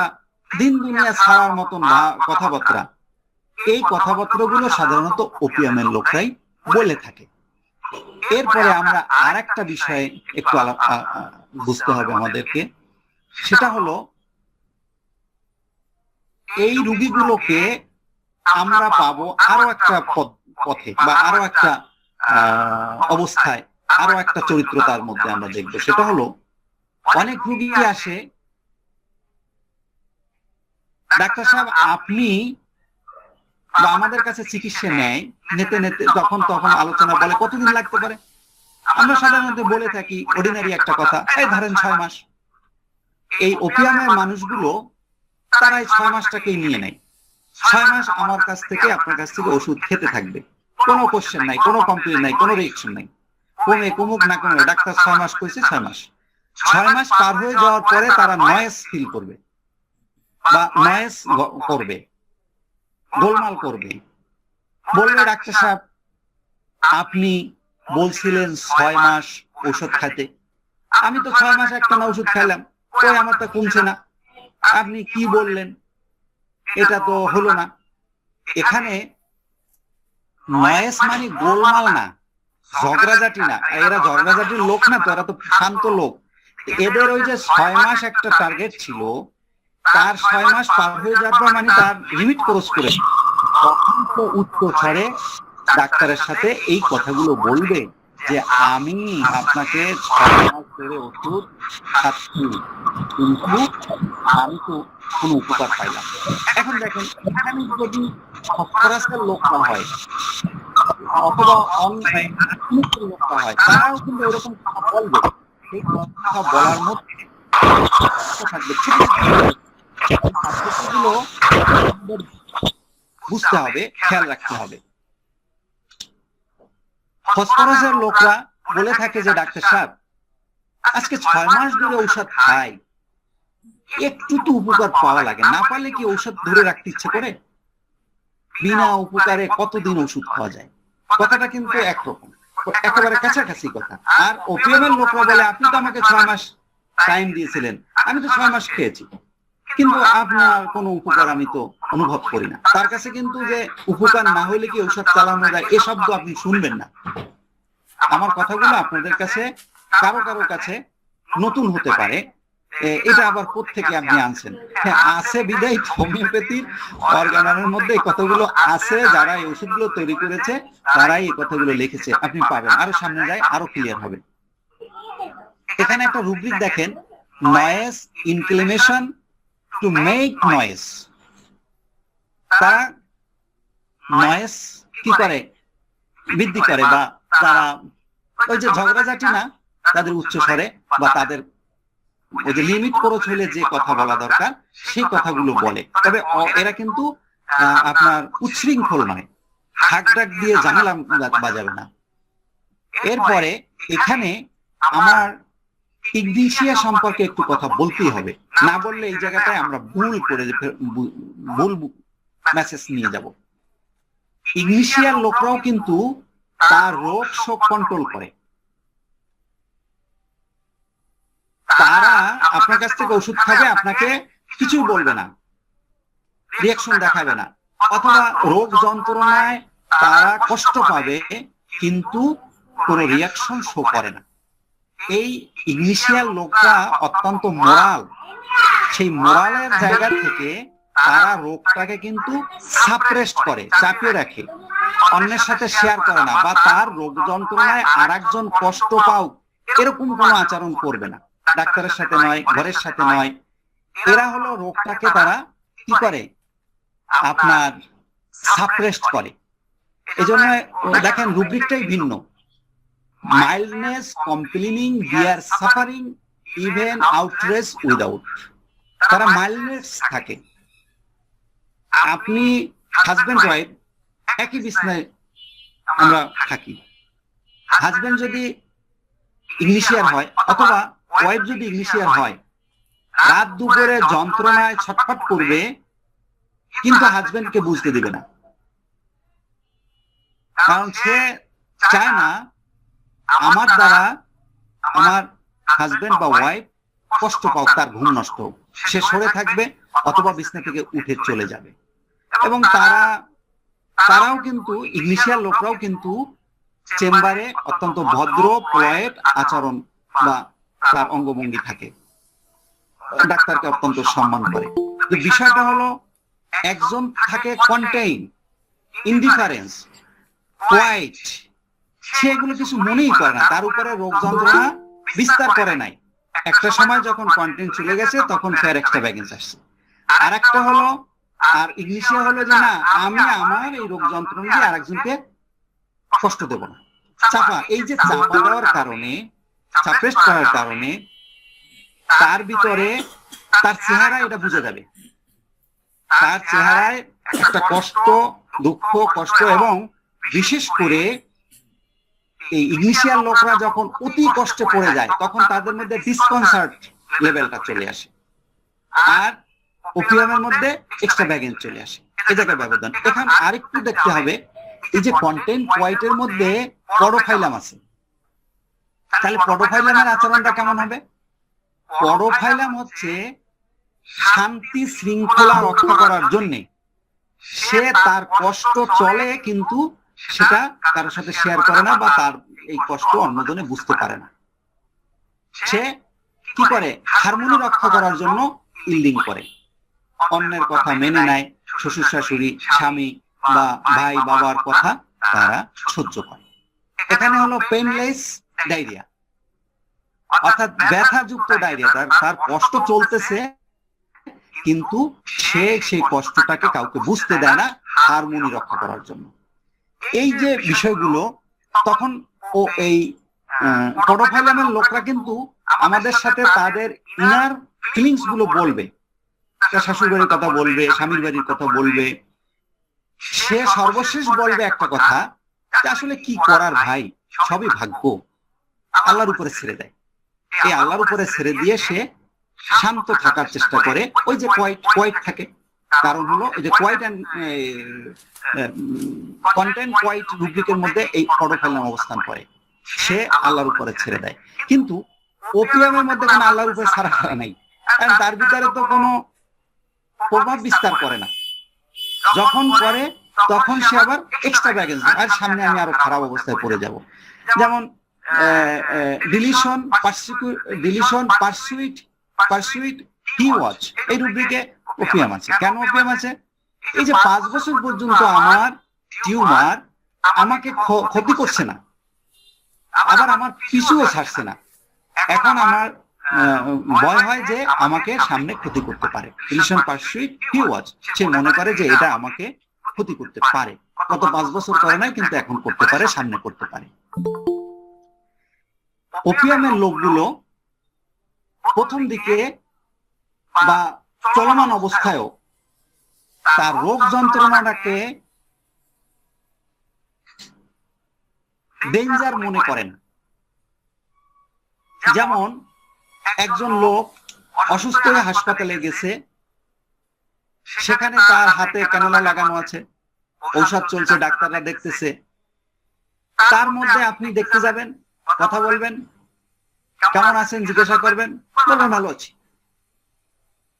দিন দুনিয়া ছাড়ার মতন কথাবার্তা, এই কথাবার্তাগুলো সাধারণত ওপিয়ামের লোকরাই বলে থাকে। এরপরে আমরা আর একটা বিষয়ে একটু বুঝতে হবে আমাদেরকে, সেটা হলো এই রোগীগুলোকে আমরা পাবো আরো একটা পথে বা আরো একটা অবস্থায়, আরো একটা চরিত্র তার মধ্যে আমরা দেখবো। সেটা হলো অনেক রোগী আসে, ডাক্তার সাহেব আপনি বা আমাদের কাছে চিকিৎসা নেয়, নিতে নিতে তখন আলোচনা বলে কতদিন লাগতে পারে। আমরা সাধারণত বলে থাকি অর্ডিনারি একটা কথা, এই ধরেন 6 মাস। এই ওপিয়ামের মানুষগুলো তারা এই 6 মাসটাকেই নিয়ে নেয়। 6 মাস আমার কাছ থেকে আপনার কাছ থেকে ওষুধ খেতে থাকবে, কোনো কোশ্চেন নাই, কোনো কমপ্লেন নাই, কোনো রিয়েকশন নাই, কমুক না কমে ডাক্তার 6 মাস কইছে 6 মাস। 6 মাস পার হয়ে যাওয়ার পরে তারা নয়েস ফিল করবে বা নয়েস করবে, গোলমাল করবে, বলবে ডাক্তার সাহেব আপনি বলছিলেন 6 মাস ওষুধ খাইতে, আমি তো 6 মাস একটা না ওষুধ খাইলাম, কই আমার তো কমছে না, আপনি কি বললেন, এটা তো হলো না। এখানে নয়েস মানে গোলমাল না, ঝগড়াঝাটি না, এরা ঝগড়াঝাটির লোক না তো, এরা তো শান্ত লোক। এদের ওই যে 6 মাস একটা টার্গেট ছিল, তার 6 মাস পার হয়ে যাওয়ার পর মানে তার লিমিট ক্রস করে তখন তো উচ্চ স্বরে ডাক্তারের সাথে এই কথাগুলো বলবে যে আমি আপনাকে 6 মাস ধরে ওষুধ খাচ্ছি কিন্তু আমি তো কোনো উপকার পাইলাম। এখন দেখেন এখানে যদি ফসফরাসের লোকটা হয় অথবা লোকটা হয়, তারাও কিন্তু এরকম কথা বলবে। সেই কথা বলার মধ্যে থাকবে ছোট গুলো বুঝতে হবে, খেয়াল রাখতে হবে। ফসফরাসের লোকরা বলে থাকে যে ডাক্তার সাহেব আজকে 6 মাস ধরে ঔষধ খাই, একটু তো উপকার পাওয়া লাগে, না পারলে কি ঔষধ ধরে রাখতে ইচ্ছে করে? বিনা উপকারে কতদিন ওষুধ খাওয়া যায়? কথাটা কিন্তু একরকম, একেবারে কাছাকাছি কথা। আর ওপিয়ামের লোকরা বলে আপনি তো আমাকে 6 মাস টাইম দিয়েছিলেন, আমি তো 6 মাস খেয়েছি, কিন্তু আপনার কোনো উপকার আমি তো অনুভব করি না। তার কাছে কিন্তু যে উপকার না হলে কি ঔষধ চালানো যায় এ শব্দ আপনি শুনবেন না। আমার কথাগুলো আপনাদের কাছে কারো কাছে নতুন হতে পারে, এটা আবার কোত্থেকে আপনি আনছেন? হ্যাঁ আছে বিদায় হোমিওপ্যাথির অর্গানের মধ্যে এই কথাগুলো আছে, যারা এই ওষুধগুলো তৈরি করেছে তারাই এই কথাগুলো লিখেছে, আপনি পাবেন, আরো সামনে যায় আরো ক্লিয়ার হবে। এখানে একটা রুব্রিক দেখেন, noise inclination to make noise. তারা নয়েজ কি করে? বৃদ্ধি করে, বা তারা ওই যে ঝগড়াঝাটি না, তাদের উচ্চ স্বরে বা তাদের ওই যে লিমিট খরচ হলে যে কথা বলা দরকার সেই কথাগুলো বলে। তবে এরা কিন্তু আপনার উচ্ছৃঙ্খল নয়, হাক ডাক দিয়ে ঝামেলা বাজাবে না। এরপরে এখানে আমার ইগনিশিয়া সম্পর্কে একটু কথা বলতেই হবে, না বললে এই জায়গাটায় আমরা ভুল মেসেজ নিয়ে যাব। ইগনিশিয়ার লোকরাও কিন্তু তার রোগ শোক কন্ট্রোল করে। তারা আপনার কাছ থেকে ওষুধ খাবে, আপনাকে কিছু বলবে না, রিয়াকশন দেখাবে না, অথবা রোগ যন্ত্রণায় তারা কষ্ট পাবে কিন্তু কোনো রিয়াকশন শো করে না। এই ইনিশিয়াল লোকটা অত্যন্ত মোরাল, সেই মোরালের জায়গা থেকে তারা রোগটাকে কিন্তু সাপ্রেস্ট করে, চাপিয়ে রাখে, অন্যের সাথে শেয়ার করে না, বা তার রোগ যন্ত্রণায় আরেকজন কষ্ট পাও এরকম কোনো আচরণ করবে না। ডাক্তারের সাথে নয়, ঘরের সাথে নয়, এরা হলো রোগটাকে তারা কি করে আপনার সাপ্রেস্ট করে। এজন্য দেখেন রুব্রিকটাই ভিন্ন। মাইল্ডনেস, কমপ্লেনিং, বিয়ার সাফারিং, ইভেন আউটরেজ উইদাউট। তারা মাইল্ডনেস থাকে। আপনি হাজবেন্ড ওয়াইফ একই বিছনায় আমরা থাকি, হাজবেন্ড যদি ইংলিশিয়ার হয় অথবা ওয়াইফ যদি ইংলিশিয়ার হয়, রাত দুপুরে যন্ত্রণায় ছটফট করবে কিন্তু হাজবেন্ডকে বুঝতে দিবে না, কারণ সে চায় না আমার দ্বারা আমার হাজবেন্ড বা ওয়াইফ কষ্ট পাক, তার ঘুম নষ্ট হোক। সে সরে থাকবে অথবা বিছনা থেকে উঠে চলে যাবে। এবং তারাও কিন্তু ইংলিশিয়ার লোকরাও কিন্তু চেম্বারে অত্যন্ত ভদ্র, পোলাইট আচরণ বা তার অঙ্গভঙ্গি থাকে। ডাক্তারকে অত্যন্ত সম্মান করে। তো বিষয়টা হলো একজন থাকে কন্টেইন, ইনডিফারেন্স, কোয়াইট, সেগুলো কিছু মনেই করে না, তার উপরে রোগ যন্ত্রণা বিস্তার করে নাই। একটা সময় যখন কন্টেন্ট চলে গেছে তখন ফের একটা ব্যাগেন্স আসছে। আর একটা হলো, আর ইংলিশে হলো যে না, আমি আমার এই রোগ যন্ত্রণা দিয়ে আরেকজনকে কষ্ট দেব না, চাপা। এই যে চাপা দেওয়ার কারণে, সাপ্রেস করার কারণে তার ভিতরে, তার চেহারা এটা বুঝে যাবে, তার চেহারায় একটা কষ্ট, দুঃখ, কষ্ট, এবং বিশেষ করে এই ইগনিশিয়াল লোকরা যখন অতি কষ্টে পড়ে যায় তখন তাদের মধ্যে ডিসকনসার্ট লেভেলটা চলে আসে, আর ওপিয়ামের মধ্যে এক্সট্রা ব্যাগেজ চলে আসে। এই জায়গায় ব্যবধান। এখানে আরেকটু দেখতে হবে, এই যে কন্টেন্ট কোয়াইটের মধ্যে পডোফাইলাম আছে, তাহলে পডোফাইলামের আচরণটা কেমন হবে? পডোফাইলাম হচ্ছে শান্তি শৃঙ্খলা রক্ষা করার জন্য সে তার কষ্ট চলে, কিন্তু সেটা কারোর সাথে শেয়ার করে না, বা তার এই কষ্ট অন্যজনে বুঝতে পারে না। সে কি করে? হারমোনি রক্ষা করার জন্য ইল্ডিং করে, অন্যের কথা মেনে নেয়, শ্বশুর শাশুড়ি, স্বামী বা ভাই বাবার কথা তারা সহ্য করে। এখানে হলো পেইনলেস ডায়রিয়া, অর্থাৎ ব্যথাযুক্ত ডায়রিয়া। তার কষ্ট চলতেছে কিন্তু সে সেই কষ্টটাকে কাউকে বুঝতে দেয় না, হারমোনি রক্ষা করার জন্য। এই যে বিষয়গুলো, তখন ও এই পডোফাইলামের লোকরা কিন্তু আমাদের সাথে তাদের ইনার ফিলিংস গুলো বলবে, শাশুড়ি বাড়ির কথা বলবে, স্বামীর বাড়ির কথা বলবে। সে সর্বশেষ বলবে একটা কথা, যে আসলে কি করার ভাই, সবই ভাগ্য, আল্লাহর উপরে ছেড়ে দেয়। এই আল্লাহর উপরে ছেড়ে দিয়ে সে শান্ত থাকার চেষ্টা করে। ওই যে কোয়াইট থাকে, কারণ হলো এই যে কোয়াইট এন্ড কন্টেন্ট কোয়াইট রুব্রিকের মধ্যে এই পডোফাইলাম অবস্থান করে, সে আল্লাহর উপরে ছেড়ে দেয়। কিন্তু ওপিয়ামের মধ্যে কোনো আল্লাহর উপরে ছাড়া করা নাই, কারণ তার ভিতরে তো কোনো প্রভাব বিস্তার করে না। যখন করে তখন সে আবার এক্সট্রা ব্যাগেজ, আর সামনে আমি আরো খারাপ অবস্থায় পড়ে যাব। যেমন ডিলিশন, পারসুইট, হিওয়াচ, এই রুব্রিকে ওপিয়াম আছে। কেন ওপিয়াম আছে? এই যে 5 বছর পর্যন্ত আমার টিউমার আমাকে ক্ষতি করছে না, আবার আমার পিছুও ছাড়ছে না, এখন আমার ভয় হয় যে আমাকে সামনে ক্ষতি করতে পারে। ডিলিশন, পারসুইট, হিওয়াচ, সে মনে করে যে এটা আমাকে ক্ষতি করতে পারে, গত 5 বছর করে নাই কিন্তু এখন করতে পারে, সামনে করতে পারে। ওপিয়ামের লোকগুলো প্রথম দিকে বা চলমান অবস্থায়ও তার রোগ যন্ত্রণাটাকে ডেঞ্জার মনে করেন। যেমন একজন লোক অসুস্থ হয়ে হাসপাতালে গেছে, সেখানে তার হাতে ক্যানুলা লাগানো আছে, ঔষধ চলছে, ডাক্তাররা দেখতেছে। তার মধ্যে আপনি দেখতে যাবেন, কথা বলবেন, কেমন আছেন জিজ্ঞাসা করবেন, বলবেন ভালো আছি।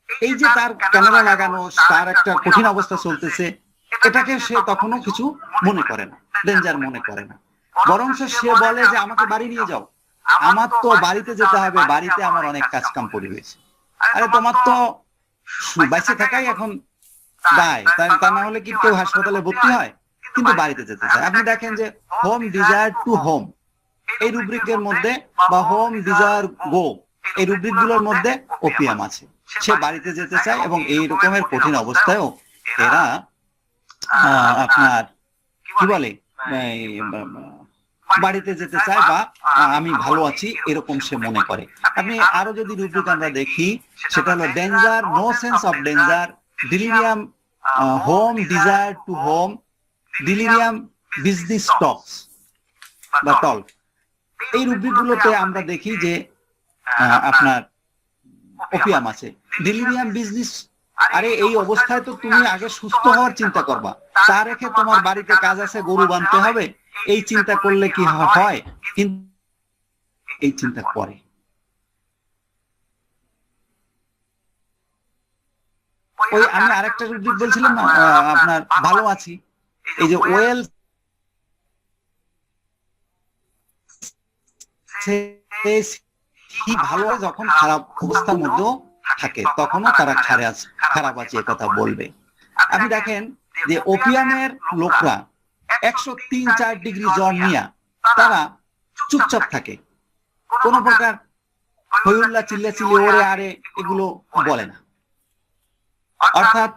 এই যে তার ক্যামেরা লাগানো, তার একটা কঠিন অবস্থা চলতেছে, এটাকে সে তখনও কিছু মনে করে না, ডেঞ্জার মনে করে না। বরং সে বলে যে আমাকে বাড়ি নিয়ে যাও, আমার তো বাড়িতে যেতে হবে, বাড়িতে আমার অনেক কাজ কাম পড়ে রয়েছে। আরে তোমার তো বাইসে থাকাই এখন দায়, তা না হলে কি কেউ হাসপাতালে ভর্তি হয়? কিন্তু বাড়িতে যেতে চায়। আপনি দেখেন যে হোম ডিজায়ার টু হোম, এই রুব্রিকের মধ্যে, বা হোম ডিজায়ার গো, এই রুব্রিক গুলোর মধ্যে ওপিয়াম আছে। সে বাড়িতে যেতে চায়, এবং এই রকমের কঠিন অবস্থায়ও এরা আপনার কি বলে, বাড়িতে যেতে চায়, বা আমি ভালো আছি এরকম সে মনে করে। আপনি আরো যদি রুব্রিক আমরা দেখি, সেটা হলো danger, no sense of danger, delirium, home desire to home, delirium, business talks বা টল্ক। এই রুব্রিক গুলোতে আমরা দেখি যে আপনার ওপিয়াম আছে। ডিলিরিয়াম, বিজনেস, আরে এই অবস্থায় তো তুমি আগে সুস্থ হওয়ার চিন্তা করবা, তা রেখে তোমার বাড়িতে কাজ আছে, গরু বাঁধতে হবে, এই চিন্তা করলে কি হয়? কিন্তু এই চিন্তা করে। ওই আমি আরেকটা রুব্রিক বলছিলাম না, আপনার ভালো আছি, এই যে ওয়েল ভালো, যখন খারাপ অবস্থার মধ্যেও থাকে তখনও তারা খারাপ আছে এ কথা বলবে। আপনি দেখেন যে ওপিয়ামের লোকরা 103-4 ডিগ্রি জ্বর নিয়ে তারা চুপচাপ থাকে, কোন প্রকার হইহুল্লা চিল্লাচিল্লি ওরে আরে এগুলো বলে না। অর্থাৎ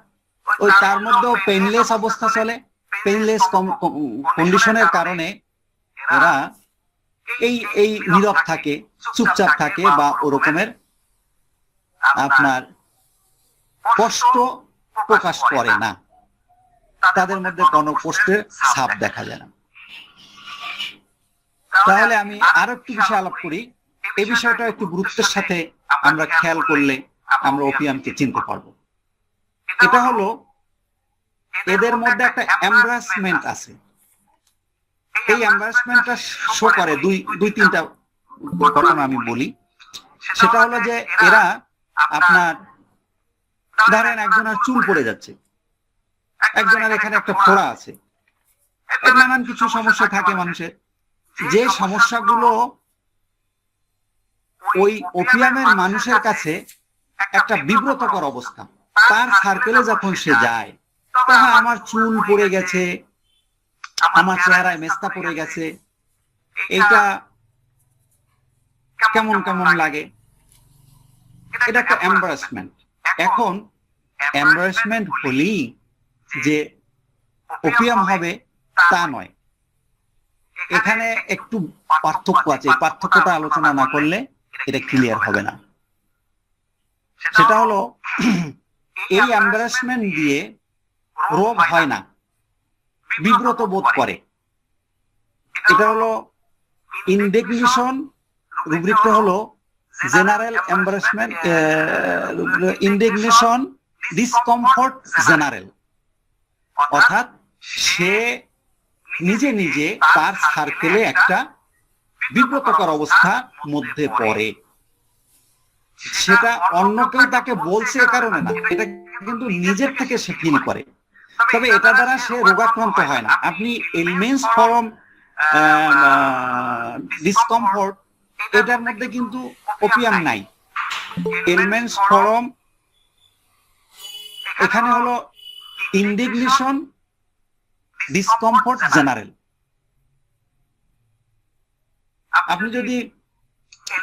ওই তার মধ্যেও পেইনলেস অবস্থা চলে, পেইনলেস কন্ডিশনের কারণে এরা এই নীরব থাকে, চুপচাপ থাকে বা ওরকমের আপনার কষ্ট প্রকাশ করে না, তাদের মধ্যে কোনো কষ্টের ছাপ দেখা যায় না। তাহলে আমি আরো একটু বিষয় আলাপ করি, এই বিষয়টা একটু গুরুত্বের সাথে আমরা খেয়াল করলে আমরা ওপিয়ামকে চিনতে পারবো। এটা হলো এদের মধ্যে একটা এমব্রাসমেন্ট আছে। এই এমব্রাসমেন্টটা শো করে দুই তিনটা ঘটনা আমি বলি। সেটা হলো যে এরা আপনার ধরেন একজনের চুল পড়ে যাচ্ছে, একজনের এখানে একটা ফোড়া আছে, নানান কিছু সমস্যা থাকে মানুষের, যে সমস্যাগুলো ওই ওপিয়ামের মানুষের কাছে একটা বিব্রতকর অবস্থা। তার সার্কেলে যখন সে যায়, তখন আমার চুল পড়ে গেছে, আমার চেহারায় মেস্তা পড়ে গেছে, এটা কেমন কেমন লাগে, এটা একটা এমবারাসমেন্ট। এখন এমবারাসমেন্ট হলেই যে ওপিয়াম হবে তা নয়, এখানে একটু পার্থক্য আছে। পার্থক্যটা আলোচনা না করলে এটা ক্লিয়ার হবে না। সেটা হলো এই এমবারাসমেন্ট দিয়ে রোগ হয় না, বিব্রত বোধ করে। এটা হলো ইনডিগনিশন, রুব্রিকটা হলো জেনারেল এমবারাসমেন্ট, ইনডিগনিশন, ডিসকমফোর্ট জেনারেল। অর্থাৎ সে নিজে নিজে তার সার্কেলে একটা বিব্রতকর অবস্থার মধ্যে পড়ে। সেটা অন্য কেউ তাকে বলছে এ কারণে না, এটা কিন্তু নিজের থেকে সে ফিল করে। তবে এটা দ্বারা সে রোগাক্রান্ত হয় না। আপনি এলিমেন্টস ফ্রম ডিসকমফোর্ট, এটার মধ্যে কিন্তু ওপিয়াম নাই। এলিমেন্টস ফ্রম এখানে হলো ইনডিগনিশন, ডিসকমফোর্ট জেনারেল। আপনি যদি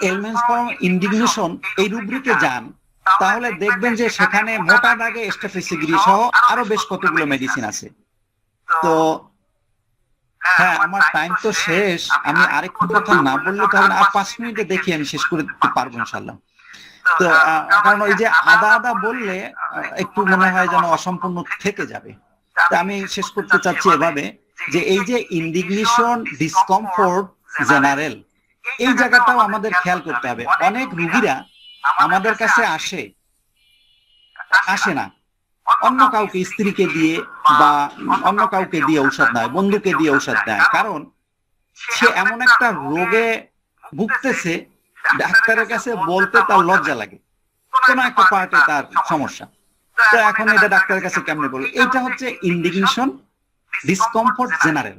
এলিমেন্টস ফ্রম ইনডিগনিশন এই রুব্রিকে যান, তাহলে দেখবেন যে সেখানে মোটা দাগে স্টেফিসিগ্রি সহ আরো বেশ কতগুলো মেডিসিন আছে। তো হ্যাঁ, আমার টাইম তো শেষ, আমি আরেকটু কথা না বললে তো হবে না। আর 5 মিনিটে দেখি আমি শেষ করে দিতে পারবো ইনশাল্লাহ। তো কারণ ওই যে আদা বললে একটু মনে হয় যেন অসম্পূর্ণ থেকে যাবে। আমি শেষ করতে চাচ্ছি এভাবে যে এই যে ইনডিগনিশন, ডিসকমফোর্ট জেনারেল, এই জায়গাটাও আমাদের খেয়াল করতে হবে। অনেক রোগীরা আমাদের কাছে আসে না, অন্য কাউকে, স্ত্রীকে দিয়ে বা অন্য কাউকে দিয়ে ঔষধ নেয়, বন্ধুকে দিয়ে ঔষধ নেয়। কারণ সে এমন একটা রোগে ভুগতেছে, ডাক্তারের কাছে বলতে তার লজ্জা লাগে, কোন একটা পার্টে তার সমস্যা। তো এখন এটা ডাক্তারের কাছে কেমনে বলবো? এটা হচ্ছে ইনডিগনিশন, ডিসকমফোর্ট জেনারেল।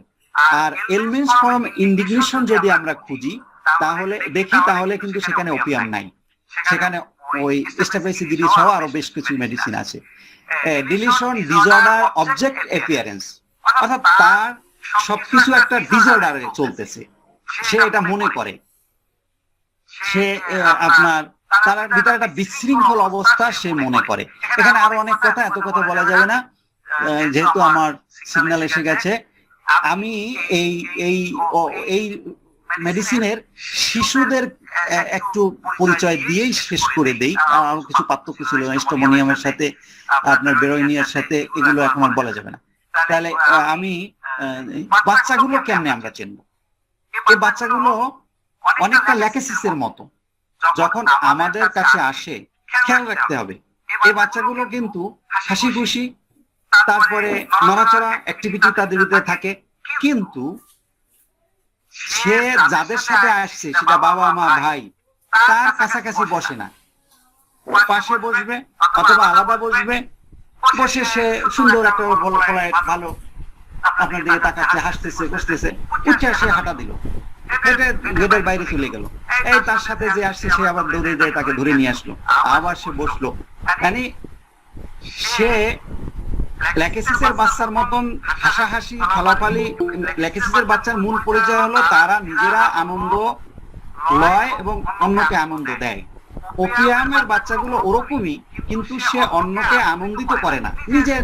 আর এলিমেন্টস ফ্রম ইনডিগনিশন যদি আমরা খুঁজি তাহলে দেখি, তাহলে কিন্তু সেখানে ওপিয়াম নাই, সেখানে ওই স্টেফিসিগ্রি সহ আরো বেশ কিছু মেডিসিন আছে। ডিলিশন, ডিসঅর্ডার, অবজেক্ট অ্যাপিয়ারেন্স, অর্থাৎ তার সবকিছু একটা ডিসঅর্ডারে চলতেছে, সে এটা মনে করে। সে আপনার তার ভিতরে একটা বিশৃঙ্খল অবস্থা সে মনে করে। এখানে আরো অনেক কথা, এত কথা বলা যাবে না, যেহেতু আমার সিগন্যাল এসে গেছে। আমি এই মেডিসিনের শিশুদের একটু পরিচয় দিয়েই শেষ করে দেই। আরো কিছু পার্থক্য ছিল স্টোমোনিয়ামের সাথে, আপনার বেরোনিয়ার সাথে, এগুলো এখন আর বলা যাবে না। তাহলে আমি বাচ্চাগুলো কেমনে আমরা চিনবো? এই বাচ্চাগুলো অনেকটা ল্যাকেসিসের মতো, যখন আমাদের কাছে আসে খেয়াল রাখতে হবে এই বাচ্চাগুলো কিন্তু হাসি খুশি, তারপরে নড়াচড়া অ্যাক্টিভিটি তাদের ভিতরে থাকে, কিন্তু সে যাদের সাথে আসছে সেটা বাবা মা ভাই, তার কাছাকাছি বসে না, পাশে বসবে অথবা আলাদা বসবে, বসে সে সুন্দর একটা ভালো আপনার দিকে তাকাচ্ছে, হাসতেছে, বসতেছে, উঠে সে হাঁটা দিল, হেঁটে গেটের বাইরে চলে গেল। এই তার সাথে যে আসছে সে আবার দৌড়ে যায় তাকে ধরে নিয়ে আসলো, আবার সে বসলো। মানে সে ল্যাকেসিসের বাচ্চার মতন হাসাহাসি ফালাফালি। ল্যাকেসিসের বাচ্চার মূল পরিচয় হলো তারা নিজেরা আনন্দ লয় এবং অন্যকে আনন্দ দেয়। ওপিয়ামের বাচ্চাগুলো ওরকমই, কিন্তু সে অন্যকে আনন্দিত করে না,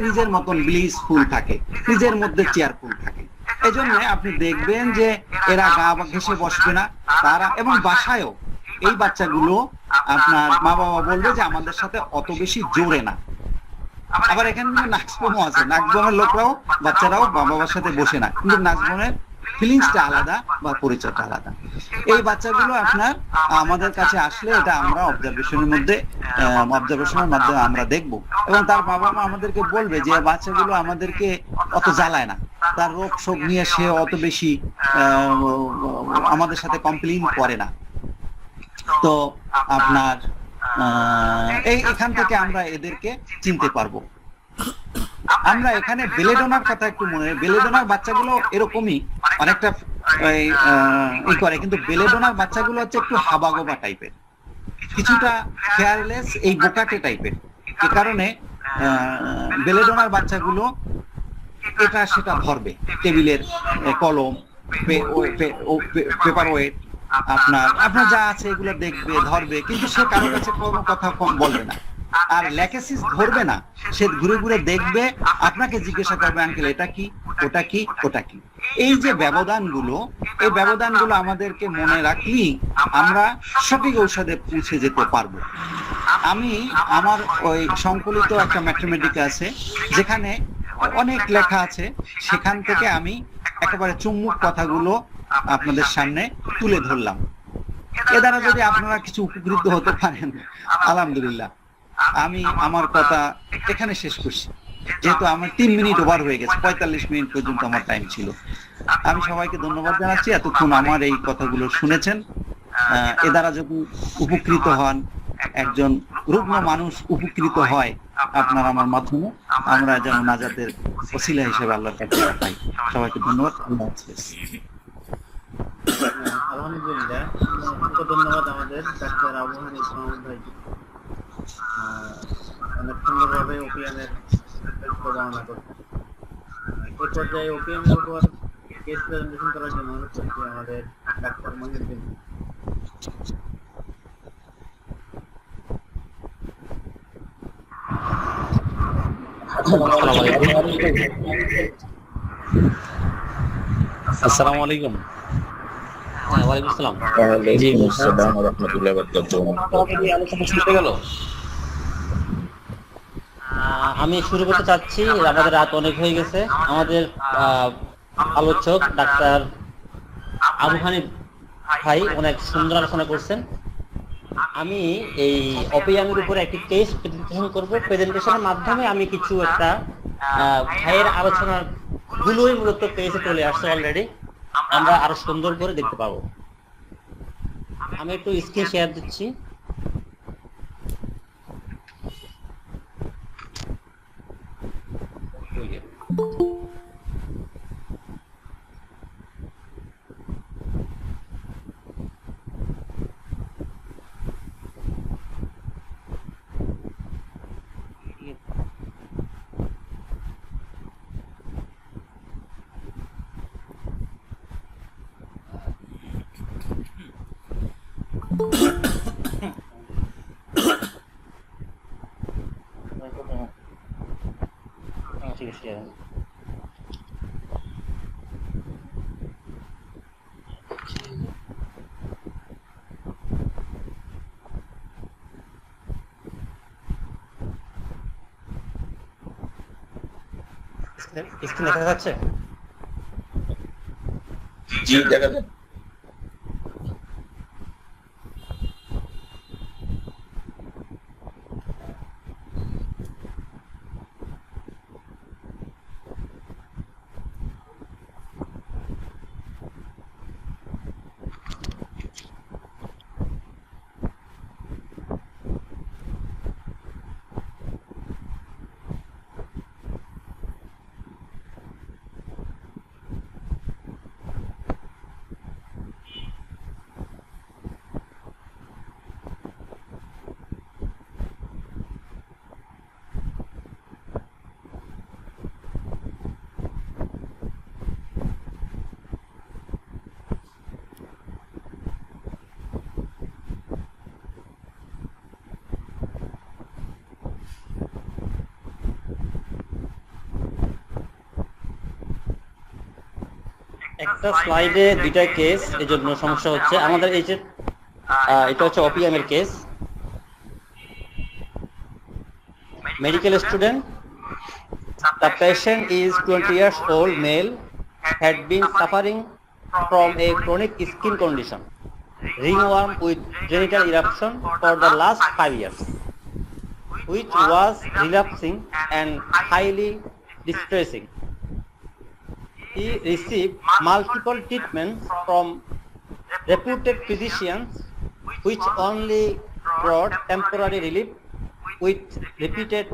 নিজের মতন ব্লিসফুল থাকে, নিজের মধ্যে চেয়ারফুল থাকে। এজন্য আপনি দেখবেন যে এরা গা ঘেঁষে বসবে না তারা, এবং বাসায়ও এই বাচ্চাগুলো আপনার মা বাবা বলবে যে আমাদের সাথে অত বেশি জোরে না। আবার এখানে নাচবমও আছে, নাচবমের লোকরাও বাচ্চারাও মা বাবার সাথে বসে না, কিন্তু নাচবমের ফিলিংসটা আলাদা বা পরিচয়টা আলাদা। এই বাচ্চাগুলো আপনার আমাদের কাছে আসলে এটা আমরা অবজারভেশনের মাধ্যমে আমরা দেখব, এবং তার বাবা মা আমাদেরকে বলবে যে বাচ্চাগুলো আমাদেরকে অত জ্বালায় না, তার রোগ শোক নিয়ে সে অত বেশি আমাদের সাথে কমপ্লেইন করে না। তো আপনার এখান থেকে আমরা এদেরকে চিনতে পারবো। আমরা এখানে বেলেডোনার কথা একটু মনে হয়, বেলেডোনার বাচ্চাগুলো এরকমই অনেকটা করে, কিন্তু বেলেডোনার বাচ্চাগুলো হচ্ছে একটু হাবাগোবা টাইপের, কিছুটা ফেয়ারলেস, এই বোকাটে টাইপের। এ কারণে বেলেডোনার বাচ্চাগুলো এটা সেটা ধরবে, টেবিলের কলম, পেপার ওয়েট, আপনার যা আছে এগুলো দেখবে, ধরবে, কিন্তু সে কারোর কাছে কোনো কথা কম বলবে না। আর ল্যাকেসিস ধরবে না, সে ঘুরে ঘুরে দেখবে, আপনাকে জিজ্ঞাসা করবে আঙ্কেল এটা কি, ওটা কি, ওটা কি। এই যে ব্যবধানগুলো, এই ব্যবধানগুলো আমাদেরকে মনে রাখলেই আমরা সঠিক ঔষধে পৌঁছে যেতে পারবো। আমি আমার ওই সংকলিত একটা ম্যাথমেটিক আছে যেখানে অনেক লেখা আছে, সেখান থেকে আমি একেবারে চুম্বক কথাগুলো আপনাদের সামনে তুলে ধরলাম। এ দ্বারা যদি আপনারা কিছু উপকৃত হতে পারেন আলহামদুলিল্লাহ। আমি আমার কথা এখানে শেষ করছি, যেহেতু আমার 3 মিনিট ওভার হয়ে গেছে, 45 মিনিট পর্যন্ত আমার টাইম ছিল। আমি সবাইকে ধন্যবাদ জানাচ্ছি এতক্ষণ আমার এই কথাগুলো শুনেছেন। এ দ্বারা যদি উপকৃত হন, একজন রুগ্ন মানুষ উপকৃত হয় আপনার আমার মাধ্যমে, আমরা যেন নাজাতের ওসিলা হিসেবে আল্লাহর কাছে পাই। সবাইকে ধন্যবাদ। আল্লাহ হাফেজ। আলহামদুলিল্লাহ, অসংখ্য ধন্যবাদ আমাদের ডাক্তার আবুল ইসলাম ভাইকে। অনেক সুন্দরভাবে ওপিয়ামের বর্ণনা করছেন। এই পর্যায়ে ওপিয়ামের উপর কেস প্রেজেন্টেশন করার জন্য অনুরোধ করছি আমাদের ডাক্তার মহিউদ্দিন। আসসালামু আলাইকুম। ওয়ালাইকুম আসসালাম। ওয়ালাইকুম আসসালাম ওয়া রাহমাতুল্লাহি ওয়া বারাকাতুহু। আলোচনা শুরু হয়ে গেল। আমি শুরু করতে চাচ্ছি, আমাদের রাত অনেক হয়ে গেছে। আমাদের আলোচক ডাক্তার আবু হানিফ ভাই অনেক সুন্দর আলোচনা করছেন। আমি এই ওপিয়ামের উপরে একটি কেস প্রেজেন্টেশন করব। প্রেজেন্টেশনের মাধ্যমে আমি কিছু একটা ভাইয়ের আলোচনার গুলোই মূলত পেজে চলে আসছে অলরেডি, আমরা আরো সুন্দর করে দেখতে পাবো। আমি একটু স্ক্রিন শেয়ার দিচ্ছি। ঠিক আছে, স্ক্রিন দেখা যাচ্ছে? জি দেখা যাচ্ছে। একটা স্লাইডে দুইটা কেস, এই জন্য সমস্যা হচ্ছে আমাদের। এই যে এটা হচ্ছে ওপিএম এর case. Medical student, the patient is 20 years old male, had been suffering from a chronic skin condition, ringworm with genital eruption for the last 5 years, which was relapsing and highly distressing. He received multiple treatments from reputed physicians, which only brought temporary relief with repeated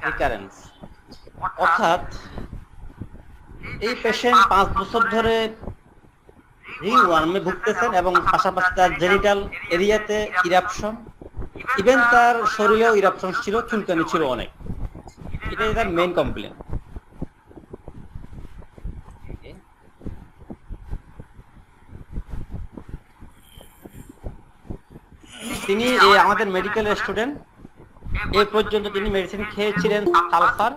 recurrence. অর্থাৎ এই patient 5 বছর ধরে রিংওয়ার্মে ভুগতেছেন এবং পাশাপাশি তার genital এরিয়াতে eruption, even তার শরীরেও ইরাপশন ছিল, চুলকানি ছিল অনেক। এটাই তার মেইন কমপ্লেন। তিনি আমাদের মেডিকেল স্টুডেন্ট। এ পর্যন্ত তিনি মেডিসিন খেয়েছিলেন সালফার,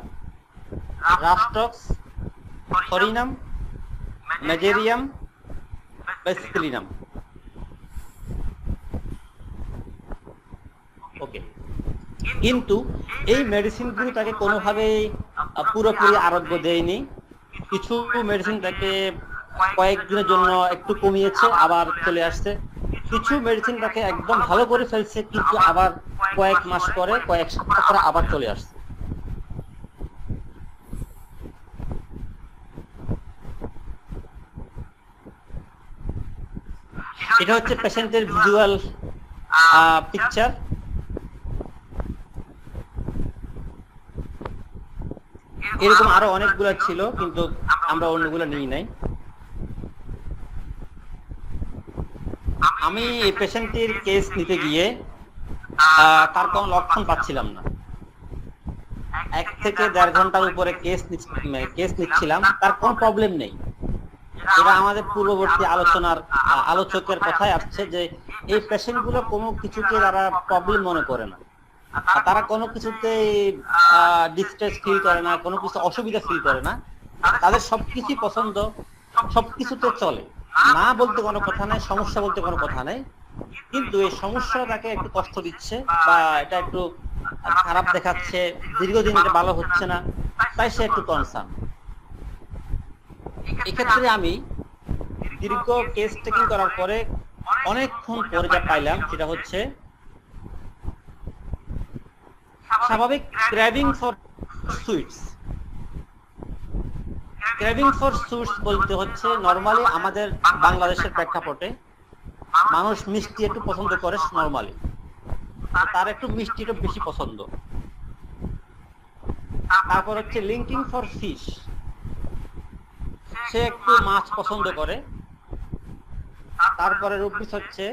রাস্টক্স, ফরিনাম, ম্যাজেরিয়াম, বেসিলিনাম। ওকে, কিন্তু এই মেডিসিনগুলো তাকে কোনোভাবেই পুরোপুরি আরোগ্য দেয়নি। কিছু মেডিসিন তাকে কয়েকদিনের জন্য একটু কমিয়েছে, আবার চলে আসছে। কিছু মেডিসিন তাকে একদম ভালো করে ফেলছে, কিন্তু আবার কয়েক মাস পরে, কয়েক সপ্তাহ পরে আবার চলে আসছে। এটা হচ্ছে পেশেন্টের ভিজুয়াল পিকচার। এরকম আরো অনেকগুলো ছিল, কিন্তু আমরা অন্যগুলো নিই নাই। আমি এই পেশেন্টের কেস নিতে গিয়ে তার কোনো লক্ষণ পাচ্ছিলাম না। 1 থেকে 1.5 ঘন্টার উপরে কেস নিচ্ছিলাম, তার কোনো প্রবলেম নেই। এটা আমাদের পূর্ববর্তী আলোচকের কথায় আসছে যে এই পেশেন্টগুলো কোনো কিছুকে তারা প্রবলেম মনে করে না, তারা কোনো কিছুতে ডিস্ট্রেস ফিল করে না, কোনো কিছু অসুবিধা ফিল করে না। তাদের সবকিছু পছন্দ, সবকিছুতে চলে, না বলতে কোনো কথা নেই, সমস্যা বলতে কোনো কথা নেই। কিন্তু এই সমস্যা তাকে একটু কষ্ট দিচ্ছে বা এটা একটু খারাপ দেখাচ্ছে, দীর্ঘদিন এটা ভালো হচ্ছে না, তাই সে একটু কনসার্ন। এক্ষেত্রে আমি দীর্ঘ কেস টেকিং করার পরে অনেকক্ষণ পরে যা পাইলাম সেটা হচ্ছে স্বাভাবিক ক্র্যাভিং ফর সুইটস। ক্র্যাভিং ফর সুইটস বলতে হচ্ছে নরমালি আমাদের বাংলাদেশের প্রেক্ষাপটে মানুষ মিষ্টি একটু পছন্দ করে নরমালি, তার একটু মিষ্টি একটু বেশি পছন্দ। তারপর হচ্ছে লিঙ্কিং ফর ফিশ, সে একটু মাছ পছন্দ করে। তারপরে রূপবিস হচ্ছে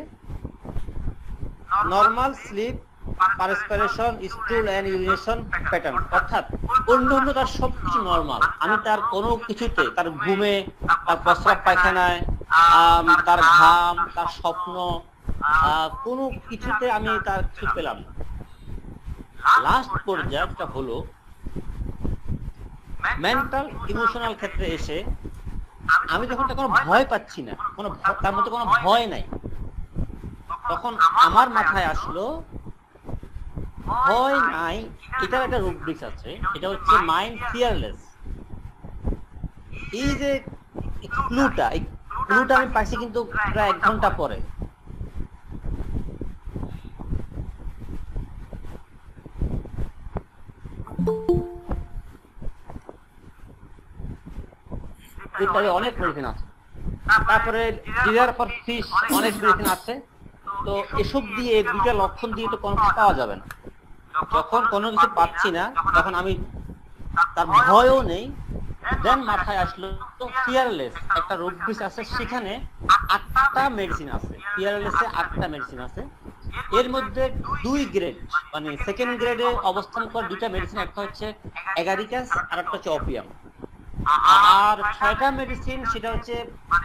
normal sleep, perspiration, stool and urination pattern, অর্থাৎ অন্য তার সবকিছু নরমাল। আমি তার কোনো কিছুতে, তার ঘুমে, তার প্রস্রাব পায়খানায়, তার ঘাম, তার স্বপ্ন, কোনো কিছুতে আমি তার কিছু পেলাম না। লাস্ট পর্যায়টা হলো মেন্টাল ইমোশনাল ক্ষেত্রে এসে আমি যখন কোনো ভয় পাচ্ছি না, তার মধ্যে কোনো ভয় নাই, তখন আমার মাথায় আসলো ভয় নাই, এটার একটা রুব্রিক্স আছে, এটা হচ্ছে মাইন্ড ফিয়ারলেস। এই যে ক্লুটা আমি পাইছি কিন্তু প্রায় 1 ঘন্টা পরে। অনেক মেডিসিন আছে, তারপরে ডিজার ফর ফিশ অনেক মেডিসিন আছে। তো এসব দিয়ে 2টা লক্ষণ দিয়ে তো কোনো কিছু পাওয়া যাবে না। যখন কোনো কিছু পাচ্ছি না, তখন আমি তার ভয়ও নেই, দেন মাথায় আসলো তো ফিয়ারলেস একটা রুব্রিক্স আছে, সেখানে 8টা মেডিসিন আছে। ফিয়ারলেসে 8টা মেডিসিন আছে, এর মধ্যে 2 গ্রেড, মানে সেকেন্ড গ্রেডে অবস্থান করা 2টা মেডিসিন, একটা হচ্ছে এগারিকাস আর একটা হচ্ছে ওপিয়াম। আর 6টা মেডিসিন সেটা হচ্ছে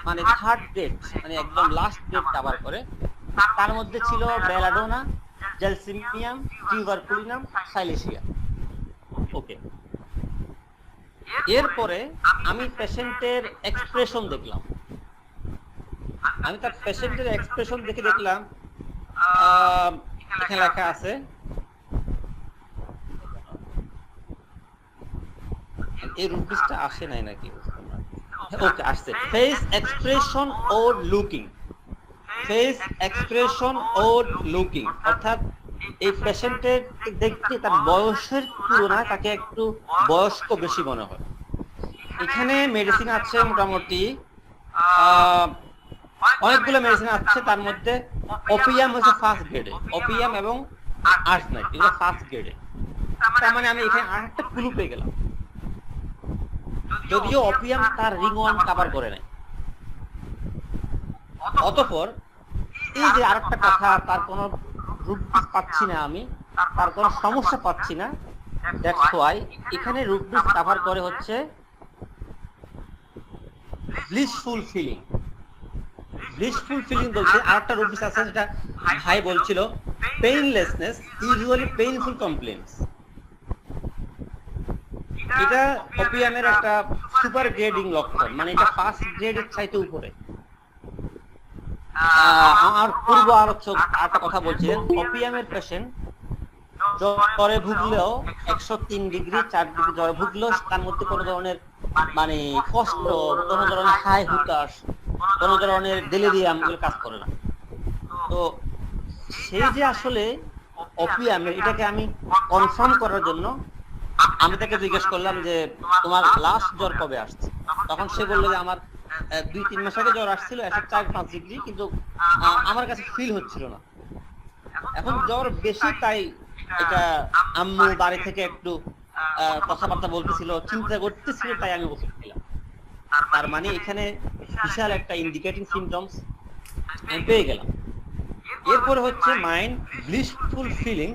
মানে থার্ড গ্রেড, মানে একদম লাস্ট গ্রেড কভার করে। তার মধ্যে ছিল বেলাডোনা, জেলসিমিয়াম, টিউবারকুলিনাম, সাইলেশিয়া। ওকে, এরপরে আমি পেশেন্টের এক্সপ্রেশন দেখলাম। আমি তার পেশেন্টের এক্সপ্রেশন দেখলাম এখানে লেখা আছে, এই রুব্রিক্সটা আসে নাই নাকি? ওকে, আসছে। Face expression or looking, face expression or looking, অর্থাৎ এই পেশেন্টের দেখতে তার বয়সের তুলনায় তাকে একটু বয়স্ক বেশি মনে হয়। এখানে মেডিসিন আছে মোটামুটি অনেকগুলো মেডিসিন আছে, তার মধ্যে ওপিয়াম হচ্ছে ফার্স্ট গ্রেডে, ওপিয়াম এবং আর্সেনাইট এগুলো ফার্স্ট গ্রেডে। তার মানে আমি এখানে আরেকটা ক্লু পেয়ে গেলাম, যদিও ওপিয়াম তার রিং ওয়ান কভার করে নাই। অতঃপর এই যে আরেকটা কথা, তার কোনো রুব্রিক্স পাচ্ছি না আমি, তার কোনো সমস্যা পাচ্ছি না, দ্যাটস হোয়াই এখানে রুব্রিক্স কভার করে হচ্ছে ব্লিসফুল ফিলিং। ব্লিসফুল ফিলিং বলছে। আরেকটা রুব্রিক্স আছে যেটা ভাই বলছিল, পেইনলেসনেস ইউজুয়ালি পেইনফুল কমপ্লেইনস। এটা ওপিয়ামের একটা সুপার গ্রেডিং লক্ষণ, মানে এটা ফার্স্ট গ্রেডের চাইতে উপরে। আমার পূর্ব আলোচক একটা কথা বলছিলেন, ওপিয়ামের পেশেন্ট জ্বরে ভুগলেও 103 ডিগ্রি 4 ডিগ্রি জ্বরে ভুগলেও তার মধ্যে কোনো ধরনের মানে কষ্ট, কোনো ধরনের হাই হুতাশ, কোনো ধরনের ডেলিরিয়াম এগুলো কাজ করে না। তো সেই যে আসলে ওপিয়ামের, এটাকে আমি কনফার্ম করার জন্য আমি তাকে জিজ্ঞেস করলাম যে তোমার লাস্ট জ্বর কবে আসছে? তখন সে বললো যে আমার 2-3 মাস আগে জ্বর আসছিল 104-5 ডিগ্রি, কিন্তু আমার কাছে ফিল হচ্ছিল না। এখন জ্বর বেশি, তাই এটা আম্মু বাড়ি থেকে একটু কথাবার্তা বলতেছিল, চিন্তা করতেছিল, তাই আমি ওষুধ খেলাম। তার মানে এখানে বিশাল একটা ইন্ডিকেটিং সিমটমস আমি পেয়ে গেলাম। এরপরে হচ্ছে মাইন্ড ব্লিসফুল ফিলিং।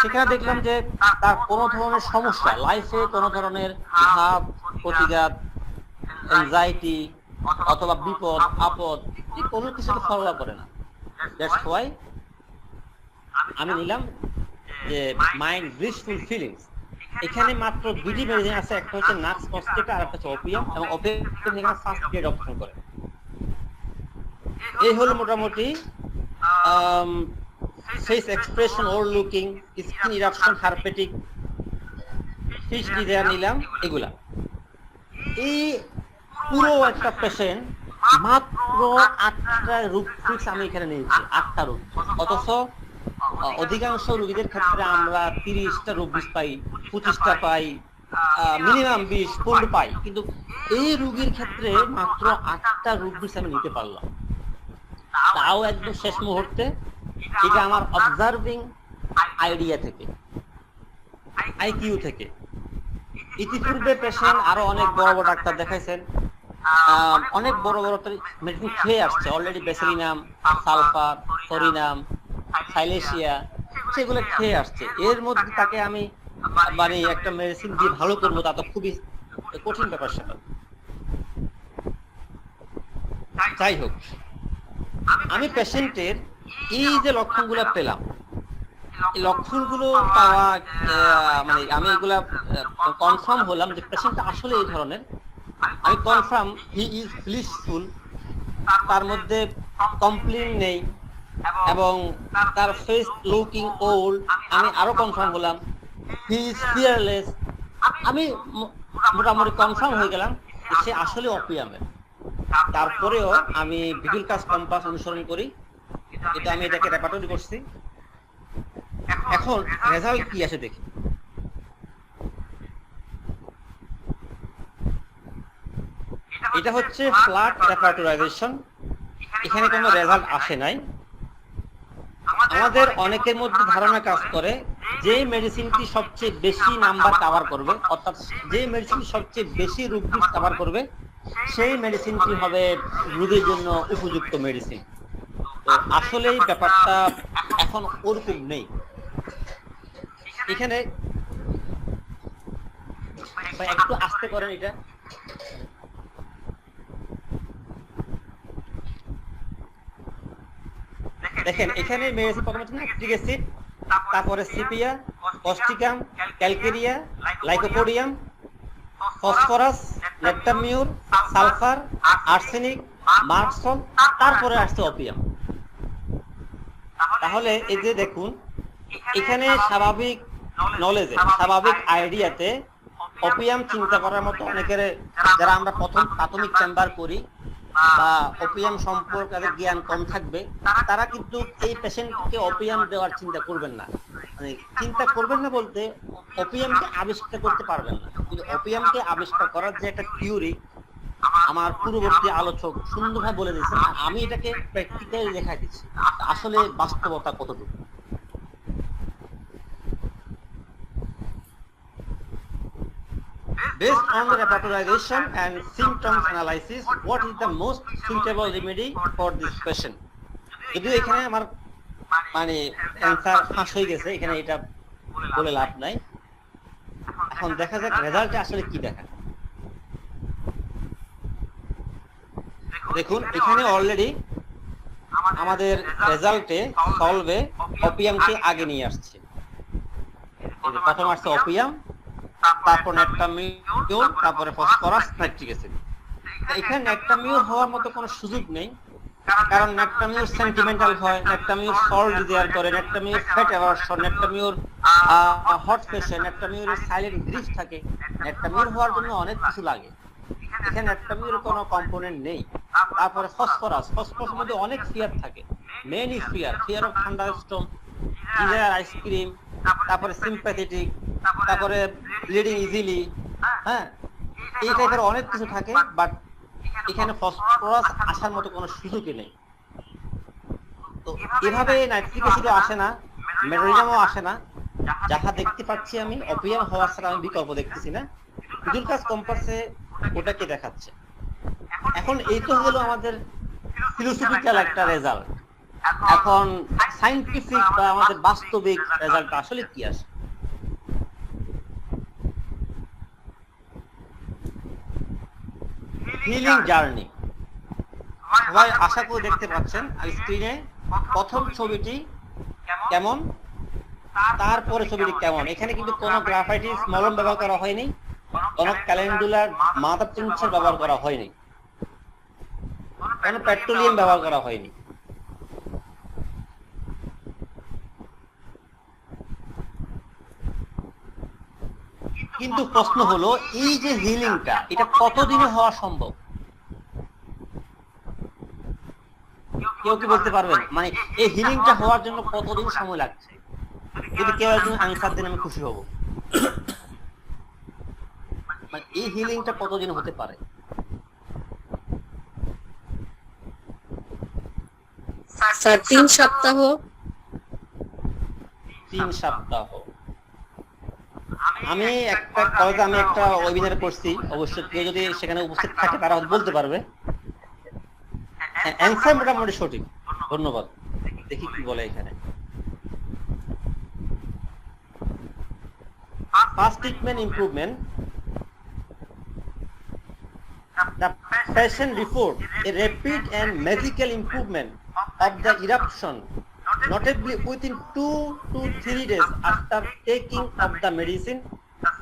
সেখানে দেখলাম যে তার কোনো ধরনের সমস্যা, লাইফে কোনো ধরনের ঘাত প্রতিঘাত, অ্যাংজাইটি অথবা বিপদ আপদ এই কোনো কিছুকে ফলো করে না। দ্যাটস হোয়াই আমি নিলাম যে মাইন্ড ব্লিসফুল ফিলিংস। এখানে মাত্র 2টি মেডিসিন আছে, একটা হচ্ছে নাক্স কস্টেটা আর একটা হচ্ছে ওপিয়াম, এবং ওপিয়াম এখানে ফার্স্ট গ্রেড অপশন করে। এই হলো মোটামুটি face expression or looking, skin eruption, herpetic, fish desire নিলাম এগুলা। এই পুরো একটা পেশেন্ট মাত্র 8টা রুব্রিক্স আমি এখানে নিয়েছি, 8টা রুব্রিক্স। অথচ অধিকাংশ রোগীদের ক্ষেত্রে আমরা 30টা রুব্রিক্স পাই, 25টা পাই, মিনিমাম 20-15 পাই, কিন্তু এই রোগীর ক্ষেত্রে মাত্র 8টা রুব্রিক্স আমি নিতে পারলাম, তাও একদম শেষ মুহূর্তে। এটা আমার অবজার্ভিং আইডিয়া থেকে, আইকিউ থেকে। ইতিপূর্বে পেশেন্ট আরো অনেক বড় বড় ডাক্তার দেখাইছেন, অনেক বড় বড় মেডিসিন খেয়ে আসছে অলরেডি, বেসিলিনাম, সালফার, ফরিনাম, সাইলেশিয়া, সেগুলো খেয়ে আসছে। এর মধ্যে তাকে আমি মানে একটা মেডিসিন দিয়ে ভালো করবো, তা তো খুবই কঠিন ব্যাপার সেটা। যাই হোক, আমি পেশেন্টের এই যে লক্ষণগুলো পেলাম, এই লক্ষণগুলো পাওয়া মানে আমি এগুলা কনফার্ম হলাম যে পেশেন্টটা আসলে এই ধরনের। আমি কনফার্ম হি ইজ ব্লিসফুল, তার মধ্যে কমপ্লেইন নেই, এবং তার ফেস লুকিং ওল্ড। আমি আরো কনফার্ম হলাম হি ইজ ফিয়ারলেস। আমি মোটামুটি কনফার্ম হয়ে গেলাম যে সে আসলে ওপিয়ামের। তারপরেও আমি ভিজুয়াল কম্পাস অনুসরণ করি, এটা আমি এটাকে রেপার্টরি করছি। এখন রেজাল্ট কি আসে দেখি। এটা হচ্ছে ফ্ল্যাট রেপার্টরাইজেশন, এখানে কোনো রেজাল্ট আসে নাই। আমাদের অনেকের মধ্যে ধারণা কাজ করে যে মেডিসিনটি সবচেয়ে বেশি নাম্বার কভার করবে, অর্থাৎ যে মেডিসিনটি সবচেয়ে বেশি রুব্রিক্স কভার করবে, সেই মেডিসিনটি হবে রোগীর জন্য উপযুক্ত মেডিসিন। তো আসলে ব্যাপারটা এখন ওরকম নেই। এখানে একটু আস্তে করেন এটা। দেখেন এখানে মেডিসিন প্রথমে হচ্ছে সিট্রিক অ্যাসিড, তারপরে sepia, causticum, calcarea, lycopodium, phosphorus, natrum mur, sulphur, arsenic, merc sol, তারপরে আসছে অপিয়াম। তাহলে এই যে দেখুন, এখানে স্বাভাবিক নলেজে, স্বাভাবিক আইডিয়াতে অপিয়াম চিন্তা করার মতো অনেকের, যারা আমরা প্রথম প্রাথমিক চেম্বার করি বা অপিয়াম সম্পর্কে জ্ঞান কম থাকবে, তারা কিন্তু এই পেশেন্টকে অপিয়াম দেওয়ার চিন্তা করবেন না। মানে চিন্তা করবেন না বলতে, অপিয়ামকে আবিষ্কার করতে পারবেন না। কিন্তু অপিয়ামকে আবিষ্কার করার যে একটা থিওরি আমার পূর্ববর্তী আলোচক সুন্দরভাবে বলে দিয়েছেন, আমি এটাকে প্র্যাকটিক্যালি দেখাই দিচ্ছি আসলে বাস্তবতা কতটুকু। Based on the repertorization and symptoms analysis, what is the most suitable remedy for this patient? যদিও এখানে আমার মানে অ্যান্সার ফাঁস হয়ে গেছে, এখানে এটা বলে লাভ নাই। এখন দেখা যাক রেজাল্টে আসলে কি দেখা। দেখুন এখানে অলরেডি আমাদের রেজাল্টে সলভে অপিয়ামকে আগে নিয়ে আসছে। প্রথম আসছে অপিয়াম, তারপর ন্যাট্টামিউর, তারপরে ফসফরাস, নাইট্রিক অ্যাসিড। এখানে ন্যাট্টামিউর হওয়ার মতো কোনো সুযোগ নেই, কারণ ন্যাট্টামিউর সেন্টিমেন্টাল হয়, ন্যাট্টামিউর সল্ট ডিজায়ার করে, ন্যাট্টামিউর fat aversion, ন্যাট্টামিউর hot ফেশন, ন্যাট্টামিউরের silent grief থাকে। ন্যাট্টামিউর হওয়ার জন্য অনেক কিছু লাগে, এখানে ন্যাট্টামিউরের কোনো কম্পোনেন্ট নেই। তারপরে ফসফরাস, ফসফরাসের মধ্যে অনেক ফিয়ার থাকে, mainly fear of thunderstorm, desire ice cream, তারপরে সিম্প্যাথেটিক, তারপরে ব্লিডিং ইজিলি, হ্যাঁ, এই টাইপের অনেক কিছু থাকে। বাট এখানে ফসফরাস আসার মতো কোনো সুযোগই নেই। তো এভাবে নাইট্রিক অ্যাসিডও আসে না, মেডোরিনামও আসে না। যাহা দেখতে পাচ্ছি আমি, অপিয়াম হওয়ার ছাড়া আমি বিকল্প দেখতেছি না। ফিজুলকাস কম্পাসে ওটাকে দেখাচ্ছে। এখন এই তো হলো আমাদের ফিলোসফিক্যাল একটা রেজাল্ট। এখন সায়েন্টিফিক বা আমাদের বাস্তবিক রেজাল্ট আসলে কি আসে? হিলিং জার্নি সবাই আশা করে দেখতে পাচ্ছেন স্ক্রিনে। প্রথম ছবিটি কেমন, তারপরে ছবিটি কেমন। এখানে কিন্তু কোনো গ্রাফাইটিস মলম ব্যবহার করা হয়নি, কোনো ক্যালেন্ডুলার মাদার টিনচার ব্যবহার করা হয়নি, কোনো পেট্রোলিয়াম ব্যবহার করা হয়নি। কিন্তু প্রশ্ন হলো, এই যে হিলিংটা, এটা কতদিনে হওয়া সম্ভব? কেউ কি বলতে পারবেন? মানে এই হিলিংটা হওয়ার জন্য কতদিন সময় লাগছে? যদি কেউ একজন আনসার দেন আমি খুশি হব। মানে এই হিলিংটা কতদিন হতে পারে? স্যার 3 সপ্তাহ। 3 সপ্তাহ। আমি একটা কলেজে আমি একটা ওয়েবিনার করছি, অবশ্যই কেউ যদি সেখানে উপস্থিত থাকে তারা বলতে পারবে। অ্যান্সার মোটামুটি সঠিক, ধন্যবাদ। দেখি কি বলে এখানে। First treatment improvement. The patient report a rapid and magical improvement of the eruption, notably within 2 to 3 days after taking of the medicine.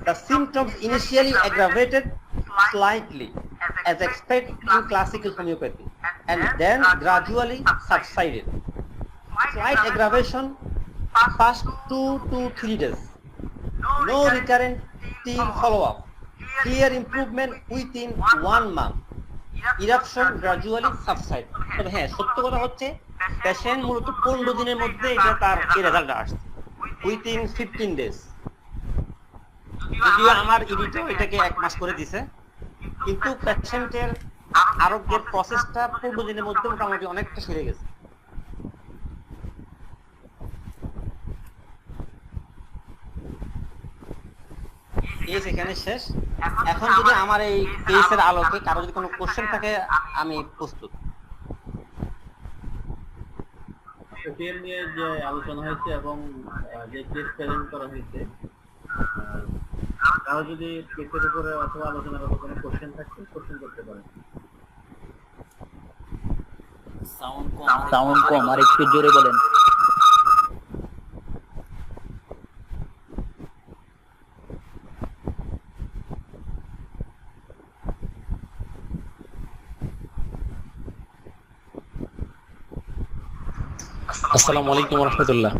The symptoms initially aggravated slightly, as expected in classical homeopathy, and then gradually subsided. Slight aggravation past 2 to 3 days. No recurrent TIL follow-up. Clear improvement within 1 month. Eruption gradually subside. তবে হ্যাঁ, সত্য কথা হচ্ছে patient মূলত 15 দিনের মধ্যে এটা তার এই রেজাল্টটা আসছে, উইথিন 15 ডেজ। যদিও আমার এডিটর এটাকে 1 মাস করে দিছে, কিন্তু পেশেন্টের আরোগ্যের প্রসেসটা 15 দিনের মধ্যে মোটামুটি অনেকটা সেরে গেছে। কেস এখানে শেষ। এখন যদি আমার এই কেসের আলোকে কারো যদি কোনো কোশ্চেন থাকে আমি প্রস্তুত। ওপিএম নিয়ে যে আলোচনা হয়েছে এবং যে কেস প্রেজেন্ট করা হয়েছে, কারো যদি কেসের উপরে অথবা আলোচনার উপর কোনো কোশ্চেন থাকে কোশ্চেন করতে পারেন। সাউন্ড কম, আর একটু জোরে বলেন। আসসালামু আলাইকুম রহমতুল্লাহ।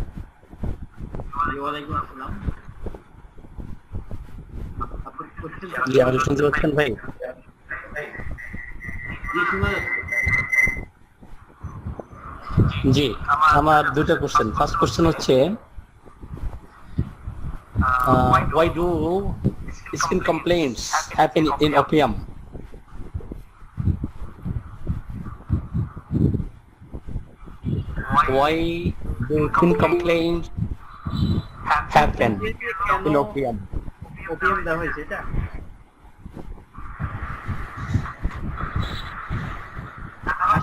ওয়ালাইকুম আসসালাম। আপনি কোশ্চেন জি, আমাকে শুনতে পাচ্ছেন ভাই? জি শোনা যাচ্ছে। জি, আমার দুটো কোশ্চেন। ফার্স্ট কোশ্চেন হচ্ছে why do skin complaints happen in opium? Why do skin complaints happen in opium? Opium দেওয়া হয়েছে এটা?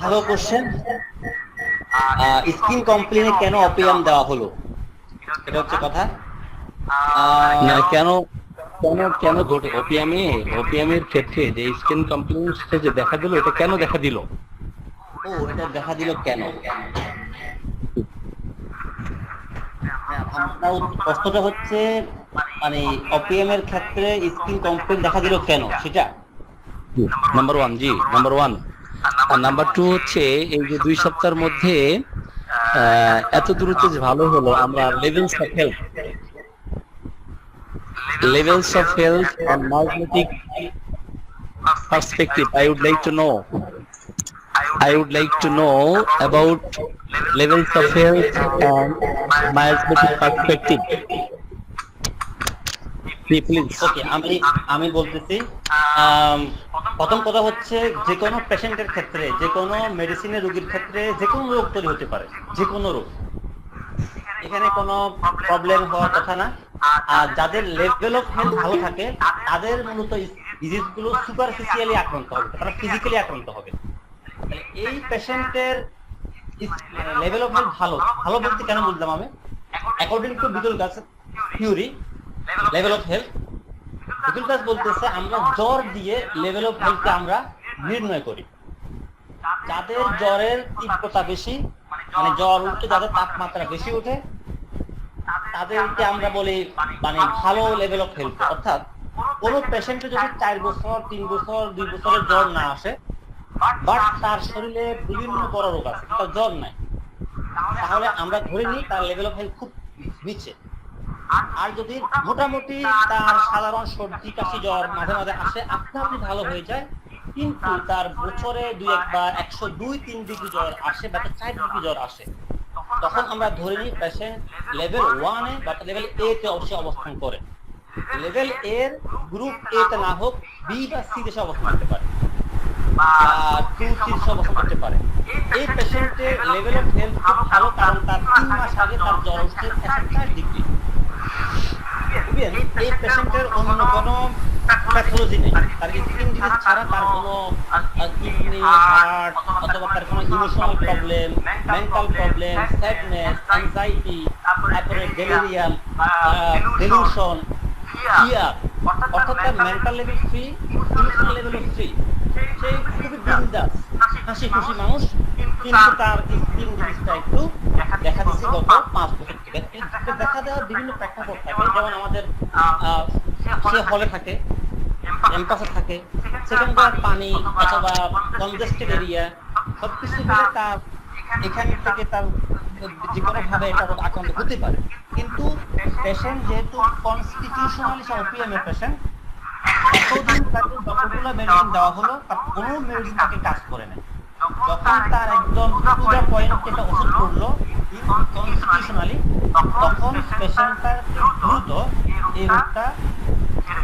ভালো কোশ্চেন। স্কিন কমপ্লেনে কেন অপিয়াম দেওয়া হলো, এটা হচ্ছে কথা। না, কেন কেন কেন ঘটে ওপিয়ামের ক্ষেত্রে যে স্কিন কমপ্লেইন্স যে দেখা দিল, এটা কেন দেখা দিল? ও, এটা দেখা দিল কেন? আপনার প্রশ্নটা হচ্ছে মানে অপিয়ামের ক্ষেত্রে স্কিন কমপ্লেন দেখা দিল কেন, সেটা? Number one. জি, নাম্বার ওয়ান। আর নাম্বার টু হচ্ছে এই যে 2 সপ্তাহের মধ্যে এত দ্রুত যে ভালো হলো, আমরা levels of health and magnetic perspective. I would like to know about levels of health and magnetic perspective. Please. ওকে, আমি বলতেছি। প্রথম কথা হচ্ছে যে কোনো পেশেন্টের ক্ষেত্রে, যে কোনো মেডিসিনের রোগীর ক্ষেত্রে যে কোনো রোগ তৈরি হতে পারে, যে কোনো রোগ। এখানে কোনো প্রবলেম হওয়ার কথা না। আর যাদের লেভেল অফ হেলথ ভালো থাকে তাদের মূলত ডিজিজ গুলো সুপারফিশিয়ালি আক্রান্ত হবে, তারা ফিজিক্যালি আক্রান্ত হবে। এই পেশেন্টের লেভেল অফ হেলথ ভালো বলতে কেন বুঝলাম আমি, অ্যাকর্ডিং টু বিটল গাছ থিওরি লেভেল অফ হেলথ, বিটল গাছ বলতেছে আমরা জ্বর দিয়ে লেভেল অফ হেলথকে আমরা নির্ণয় করি। যাদের জ্বরের তীব্রতা বেশি, মানে জ্বর উঠে যাদের তাপমাত্রা বেশি উঠে, তাদেরকে আমরা বলি মানে ভালো লেভেল অফ হেলথ। অর্থাৎ কোন পেশেন্টের যদি 4 বছর 3 বছর 2 বছরের জ্বর না আসে, বাট তার শরীরে বিভিন্ন বড় রোগ আছে, তার জ্বর নাই, তাহলে আমরা ধরে নিই তার লেভেল অফ হেলথ খুব নিচে। আর যদি মোটামুটি তার সাধারণ সর্দি কাশি জ্বর মাঝে মাঝে আসে, আপনি ভালো হয়ে যায়, কিন্তু তার বছরে 2-1 বার 102-3 ডিগ্রি জ্বর আসে বা 4 ডিগ্রি জ্বর আসে, তখন আমরা ধরে নিই পেশেন্ট লেভেল 1 বা লেভেল A তে অবশ্যই অবস্থান করে। লেভেল A এর গ্রুপ A তে না হোক B বা C দেশে অবস্থান করতে পারে, বা 2-3 অবস্থান করতে পারে। এই পেশেন্টের লেভেল অফ হেলথ খুব ভালো, কারণ তার 3 মাস আগে তার জ্বর উঠছে 104 ডিগ্রি। এই পেশেন্টের অন্য কোনো প্যাথোলজি নেই, তার স্কিন ডিজিজ ছাড়া তার কোনো কিডনি, হার্ট অথবা তার কোনো emotional problem, mental problem, sadness, anxiety, তারপরে ডেলিরিয়াম, ডেলিউশন, ফিয়ার, অর্থাৎ তার mental level free, emotional level free. সেই খুবই বিন্দাস হাসি খুশি মানুষ, কিন্তু তার স্কিন ডিজিজটা একটু দেখা দিচ্ছে গত 5 বছর থেকে। দেখা দেওয়ার বিভিন্ন প্রেক্ষাপট থাকে, যেমন আমাদের সে হলে থাকে, ক্যাম্পাসে থাকে, সেখানকার পানি অথবা কনজেস্টেড এরিয়া সবকিছু মিলে তার এখান থেকে তার যে কোনো ভাবে এটা আক্রান্ত হতে পারে। কিন্তু পেশেন্ট যেহেতু কনস্টিটিউশনালি ওপিএম এর পেশেন্ট, এতদিন তাকে যতগুলো মেডিসিন দেওয়া হলো তার কোনো মেডিসিন তাকে কাজ করে না। যখন তার একদম পূজা পয়েন্ট একটা ওষুধ করলো কনস্টিটিউশনালি, তখন পেশেন্টটা দ্রুত এই রোগটা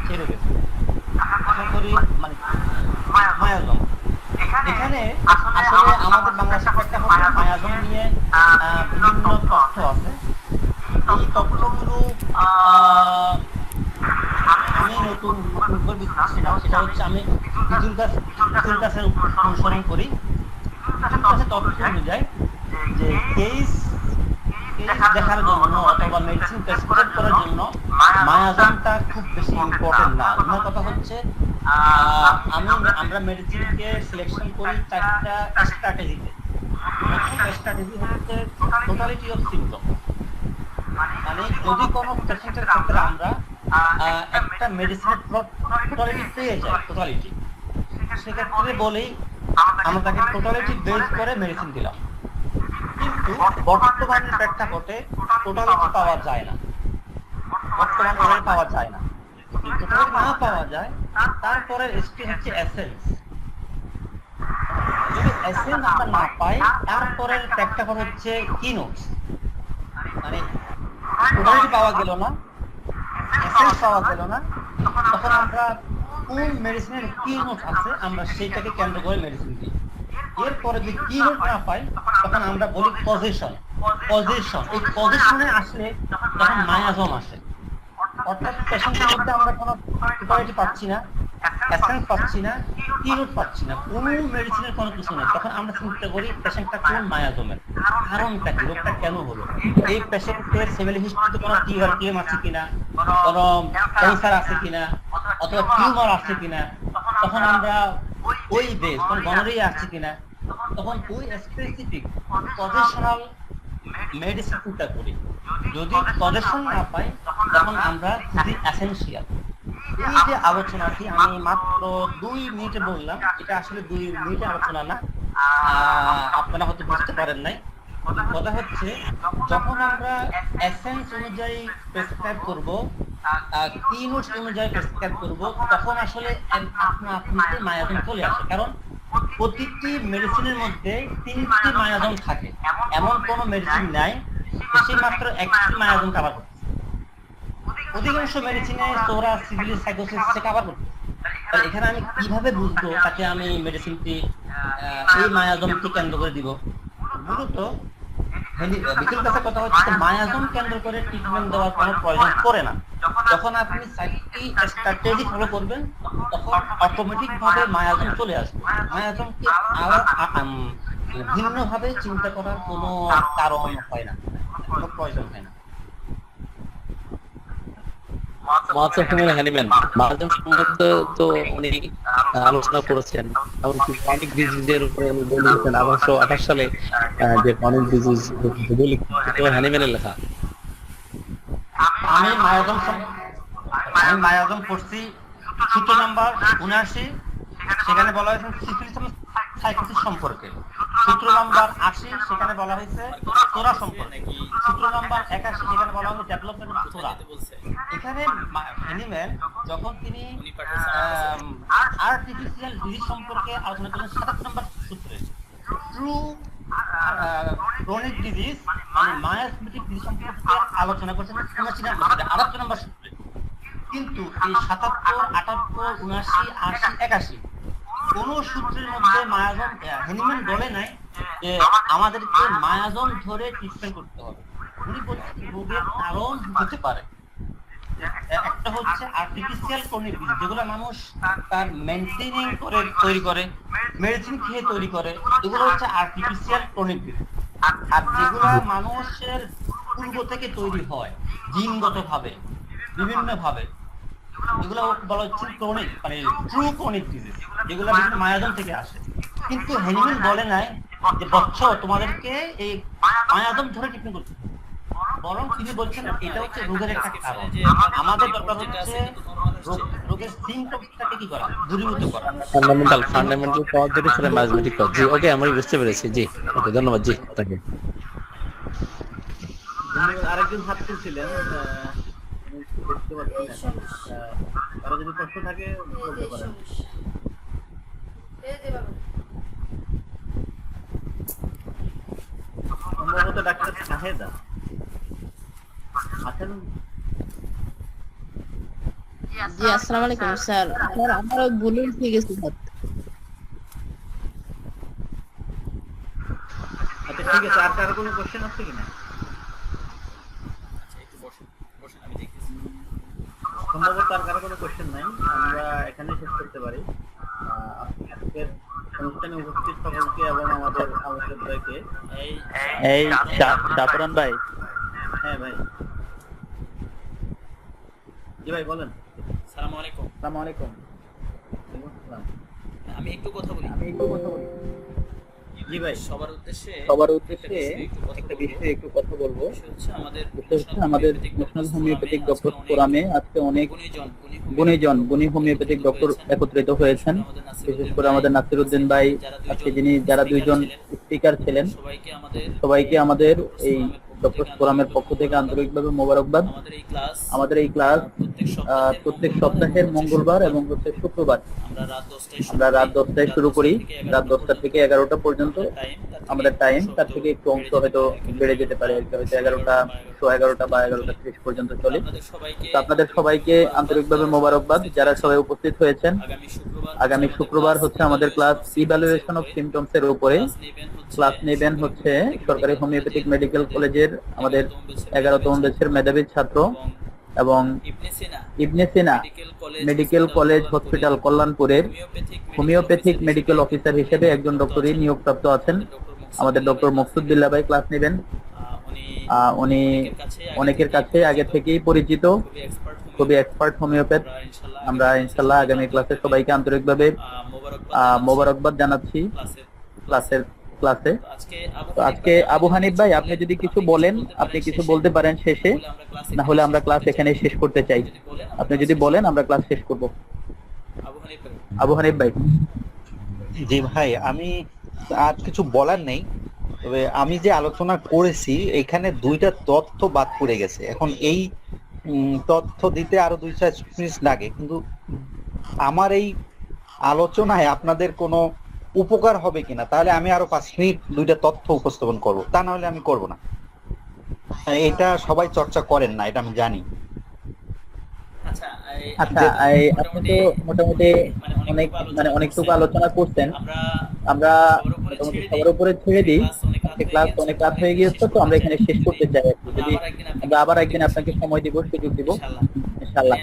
ছেড়ে গেছে। আশা করি মানে মায়াজম। এখানে আসলে আমাদের বাংলাদেশের প্রেক্ষাপটে মায়াজম নিয়ে বিভিন্ন তথ্য আছে। এই তথ্যগুলো আমি নতুন করে বুঝতেছি না, সেটা হচ্ছে আমি বিটুল গাছের অনুসরণ করি। তথ্য অনুযায়ী যে কেস দেখার জন্য অথবা মেডিসিন প্রেসক্রাইব করার জন্য মায়াজমটা খুব বেশি ইম্পর্টেন্ট না। অন্য কথা হচ্ছে আমরা মেডিসিনকে সিলেকশন করি 4টা স্ট্র্যাটেজিতে। প্রথম স্ট্র্যাটেজি হচ্ছে টোটালিটি অফ সিম্পটম, মানে যদি কোনো পেশেন্টের ক্ষেত্রে আমরা একটা মেডিসিনের টোটালিটি পেয়ে যাই, টোটালিটি, সেক্ষেত্রে বলেই আমরা তাকে টোটালিটি বেস করে মেডিসিন দিলাম। কিন্তু বর্তমানের প্রেক্ষাপটে টোটালিটি পাওয়া যায় না, বর্তমানে পাওয়া যায় না। টোটালি না পাওয়া যায়, তারপরে স্টেজ হচ্ছে এসেন্স। যদি এসেন্স আমরা না পাই, তারপরের প্রেক্ষাপট হচ্ছে কিনোটস, মানে টোটালিটি পাওয়া গেল না, এসেন্স পাওয়া গেল না, তখন আমরা কোন মেডিসিনের কি নোট আছে আমরা সেইটাকে কেন্দ্র করে মেডিসিন দিই। এরপরে যদি কি নোট না পাই, তখন আমরা বলি পজিশন। এই পজিশনে আসলে তখন মায়াজম আসে, অর্থাৎ পেশেন্টের মধ্যে আমরা কোনো টোটালিটি পাচ্ছি না, এসেন্স পাচ্ছি না, কি নোট পাচ্ছি না, কোনো মেডিসিনের কোনো কিছু নেই। তখন আমরা চিন্তা করি পেশেন্টটা কোন মায়াজমের, কারণটা কি, রোগটা কেন হলো, এই পেশেন্টের ফ্যামিলি হিস্ট্রিতে কোনো টিউমার আছে কিনা, কোনো ক্যান্সার আছে কিনা, অথবা টিউমার আছে কিনা, তখন আমরা ওই বেস কোন গনোরিয়া আছে কিনা, তখন ওই স্পেসিফিক পজিশনাল মেডিসিন চিন্তা করি। যদি পজিশন না পাই, তখন আমরা খুবই এসেনশিয়াল। এই যে আলোচনাটি আমি মাত্র 2 মিনিটে বললাম, এটা আসলে 2 মিনিটের আলোচনা না, আপনারা হয়তো বুঝতে পারেন নাই। কথা হচ্ছে, যখন আমরা এসেন্স অনুযায়ী প্রেসক্রাইব করব, কি নোটস অনুযায়ী প্রেসক্রাইব করব, তখন আসলে আপনা আপনিতে মায়াজম চলে আসে। কারণ প্রতিটি মেডিসিনের মধ্যে 3টি মায়াজম থাকে, এমন কোনো মেডিসিন নাই সে মাত্র 1টি মায়াজম কভার করতে। অধিকাংশ মেডিসিনে সোরা, সিভিলিস, সাইকোসিস কভার করতে। তাহলে এখানে আমি কিভাবে বুঝবো তাকে আমি মেডিসিনটি এই মায়াজমকে কেন্দ্র করে দিব? মূলত বিকেল কাছে কথা হচ্ছে, মায়াজম কেন্দ্র করে ট্রিটমেন্ট দেওয়ার কোনো প্রয়োজন পড়ে না। যখন আপনি সাইটটি স্ট্র্যাটেজি ফলো করবেন, তখন অটোমেটিক ভাবে মায়াজম চলে আসবে। মায়াজমকে ভিন্নভাবে চিন্তা করার কোনো কারণ হয় না, কোনো প্রয়োজন হয় না। মায়াজম সম্বন্ধে তো উনি আলোচনা করেছেন, এমনকি ক্রনিক ডিজিজের উপরে উনি বলেছেন 1828 সালে যে ক্রনিক ডিজিজ হ্যানিম্যানের লেখা। আমি মায়াজম পড়ছি সূত্র নাম্বার 79, সেখানে বলা হয়েছে সিফিলিস এবং সাইকোসিস সম্পর্কে। সূত্র নাম্বার 80 সেখানে বলা হয়েছে সোরা সম্পর্কে। সূত্র নাম্বার 81 সেখানে বলা হয়েছে ডেভেলপমেন্ট অফ সোরা। এখানে হ্যানিম্যান যখন তিনি আর্টিফিশিয়াল ডিজিজ সম্পর্কে আলোচনা করেন 7 নম্বর সূত্রে, ট্রু ক্রনিক ডিজিজ মানে মায়াজমেটিক ডিজিজ সম্পর্কে আলোচনা করছেন 79 নম্বর সূত্রে। কিন্তু এই 77, 78, 79, 80, 81 কোন সূত্রের মধ্যে মায়াজম হ্যানিম্যান বলে নাই যে আমাদেরকে মায়াজম ধরে ট্রিটমেন্ট করতে হবে। উনি বলছেন রোগের কারণ হতে পারে। একটা হচ্ছে আর্টিফিশিয়াল ক্রনিক ডিজিজ, যেগুলো মানুষ তার মেইনটেইনিং করে তৈরি করে, মেডিসিন খেয়ে তৈরি করে, এগুলো হচ্ছে আর্টিফিশিয়াল ক্রনিক ডিজিজ। আর যেগুলো মানুষের পূর্ব থেকে তৈরি হয় জিনগত ভাবে, বিভিন্ন ভাবে, এগুলো বলা হচ্ছে ক্রনিক মানে ট্রু ক্রনিক ডিজিজ, যেগুলো বিভিন্ন মায়াজম থেকে আসে। কিন্তু হ্যানিম্যান বলে নাই যে বচ্চ তোমাদেরকে এই মায়াজম ধরে ট্রিটমেন্ট করতে হবে, বরং তিনি বলছেন এটা হচ্ছে রোগের একটা কারণ। আমাদের দরকার হচ্ছে রোগের সিমটমসটাকে কি করা, দূরীভূত করা। ফান্ডামেন্টাল পাওয়ার যেটা ছিল ম্যাজমেটিক পাওয়ার। জি ওকে, আমি বুঝতে পেরেছি। জি ওকে, ধন্যবাদ। জি আপনাকে। আরেকজন ছাত্র ছিলেন, দেখতে পাচ্ছেন, কারো যদি প্রশ্ন থাকে বলতে পারেন। সম্ভবত ডাক্তার শাহেদা আছেন। জি আসসালামু আলাইকুম স্যার। স্যার আমারও ভুল হয়ে গেছে স্যার। আচ্ছা ঠিক আছে, আর কারো কোনো কোশ্চেন আছে কিনা? সম্ভবত আর কারো কোনো কোশ্চেন নাই, আমরা এখানে শেষ করতে পারি। আজকের অনুষ্ঠানে উপস্থিত সকলকে এবং আমাদের আলোচকদেরকে এই জাফরান ভাই। হ্যাঁ ভাই, জি ভাই বলেন। আসসালামু আলাইকুম। আসসালামু আলাইকুম। আমি একটু কথা বলি। জি ভাই, সবার উদ্দেশ্যে একটা বিষয়ে একটু কথা বলবো। বিষয় হচ্ছে আমাদের আমাদের ন্যাশনাল হোমিওপ্যাথিক ডক্টর ফোরামে আজকে অনেক গুণী হোমিওপ্যাথিক ডক্টর একত্রিত হয়েছেন। বিশেষ করে আমাদের নাসিরউদ্দিন ভাই আজকে যারা দুইজন স্পিকার ছিলেন, সবাইকে আমাদের এই ডক্টর ফোরামের পক্ষ থেকে আন্তরিকভাবে মোবারকবাদ। আমাদের এই ক্লাস প্রত্যেক সপ্তাহের মঙ্গলবার এবং হচ্ছে শুক্রবার আমরা রাত 10টায় শুরু করি, রাত 10টা থেকে 11টা পর্যন্ত আমাদের টাইম। তার থেকে একটু অংশ হয়তো বেড়ে যেতে পারে, হয়তো 11টা, 11:30 বা 11:30 পর্যন্ত চলে। তো আপনাদের সবাইকে আন্তরিকভাবে মোবারকবাদ যারা সবাই উপস্থিত হয়েছেন। আগামী শুক্রবার হচ্ছে আমাদের ক্লাস ইভ্যালুয়েশন অফ সিমটমস এর উপরে। ক্লাস নেবেন হচ্ছে সরকারি হোমিওপ্যাথিক মেডিকেল কলেজের আমাদের 11তম ব্যাচের মেধাবী ছাত্র এবং Ibn Sina medical college hospital কল্যাণপুরের হোমিওপ্যাথিক মেডিকেল অফিসার হিসেবে একজন ডক্টরই নিয়োগপ্রাপ্ত আছেন। আমাদের ডক্টর মকসুদ বিল্লাহ ভাই ক্লাস নেবেন। উনি অনেকের কাছে আগে থেকেই পরিচিত, খুবই এক্সপার্ট হোমিওপ্যাথ। আমরা ইনশাল্লাহ আগামী ক্লাসে সবাইকে আন্তরিকভাবে মোবারকবাদ জানাচ্ছি ক্লাসে। তো আজকে আবু হানিফ ভাই আপনি যদি কিছু বলেন, আপনি কিছু বলতে পারেন শেষে, না হলে আমরা ক্লাস এখানে শেষ করতে চাই। আপনি যদি বলেন আমরা ক্লাস শেষ করব। আবু হানিফ ভাই। জি ভাই, আমি আর কিছু বলার নেই, তবে আমি যে আলোচনা করেছি এখানে দুইটা তথ্য বাদ পড়ে গেছে। এখন এই তথ্য দিতে আরো 2-4 মিনিট লাগে, কিন্তু আমার এই আলোচনায় আপনাদের কোনো উপকার হবে কিনা, তাহলে আমি আরো 5 মিনিট দুইটা তথ্য উপস্থাপন করব, তা না হলে আমি করব না। এটা সবাই চর্চা করেন না, এটা আমি জানি। আচ্ছা, আপনি তো মোটামুটি অনেকটুকু আলোচনা করছেন। আমরা মোটামুটি সবার উপরে ছেড়ে দিই, ক্লাস অনেক রাত হয়ে গিয়েছে, তো আমরা এখানে শেষ করতে চাই। যদি আমরা আবার একদিন আপনাকে সময় দিব, সুযোগ দিব ইনশাআল্লাহ।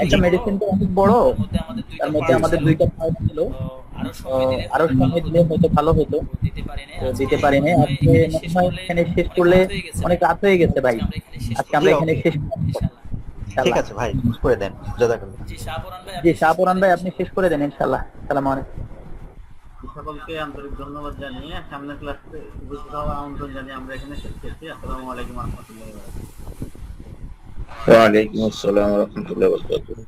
একটা মেডিসিন তো অনেক বড়, তার মধ্যে আমাদের 2টা পার্ট ছিল, আরো সময় দিলে হয়তো ভালো হতো, দিতে পারিনি। আজকে মনে হয় এখানে শেষ করলে অনেক রাত হয়ে গেছে ভাই। আজকে আমরা এখানে শেষ করব। ঠিক আছে ভাই, শেষ করে দেন। জাযাকাল্লাহ। জি শাহপুরান ভাই আপনি শেষ করে দেন ইনশাআল্লাহ। আসসালামু আলাইকুম। সকলকে আন্তরিক ধন্যবাদ জানিয়ে সামনের ক্লাসে উপস্থিত হওয়ার আমন্ত্রণ জানিয়ে আমরা এখানে শেষ করছি। আসসালামু আলাইকুম ওয়া রাহমাতুল্লাহি ওয়া বারাকাতুহু। ওয়া আলাইকুম আসসালাম ওয়া রাহমাতুল্লাহি ওয়া বারাকাতুহু।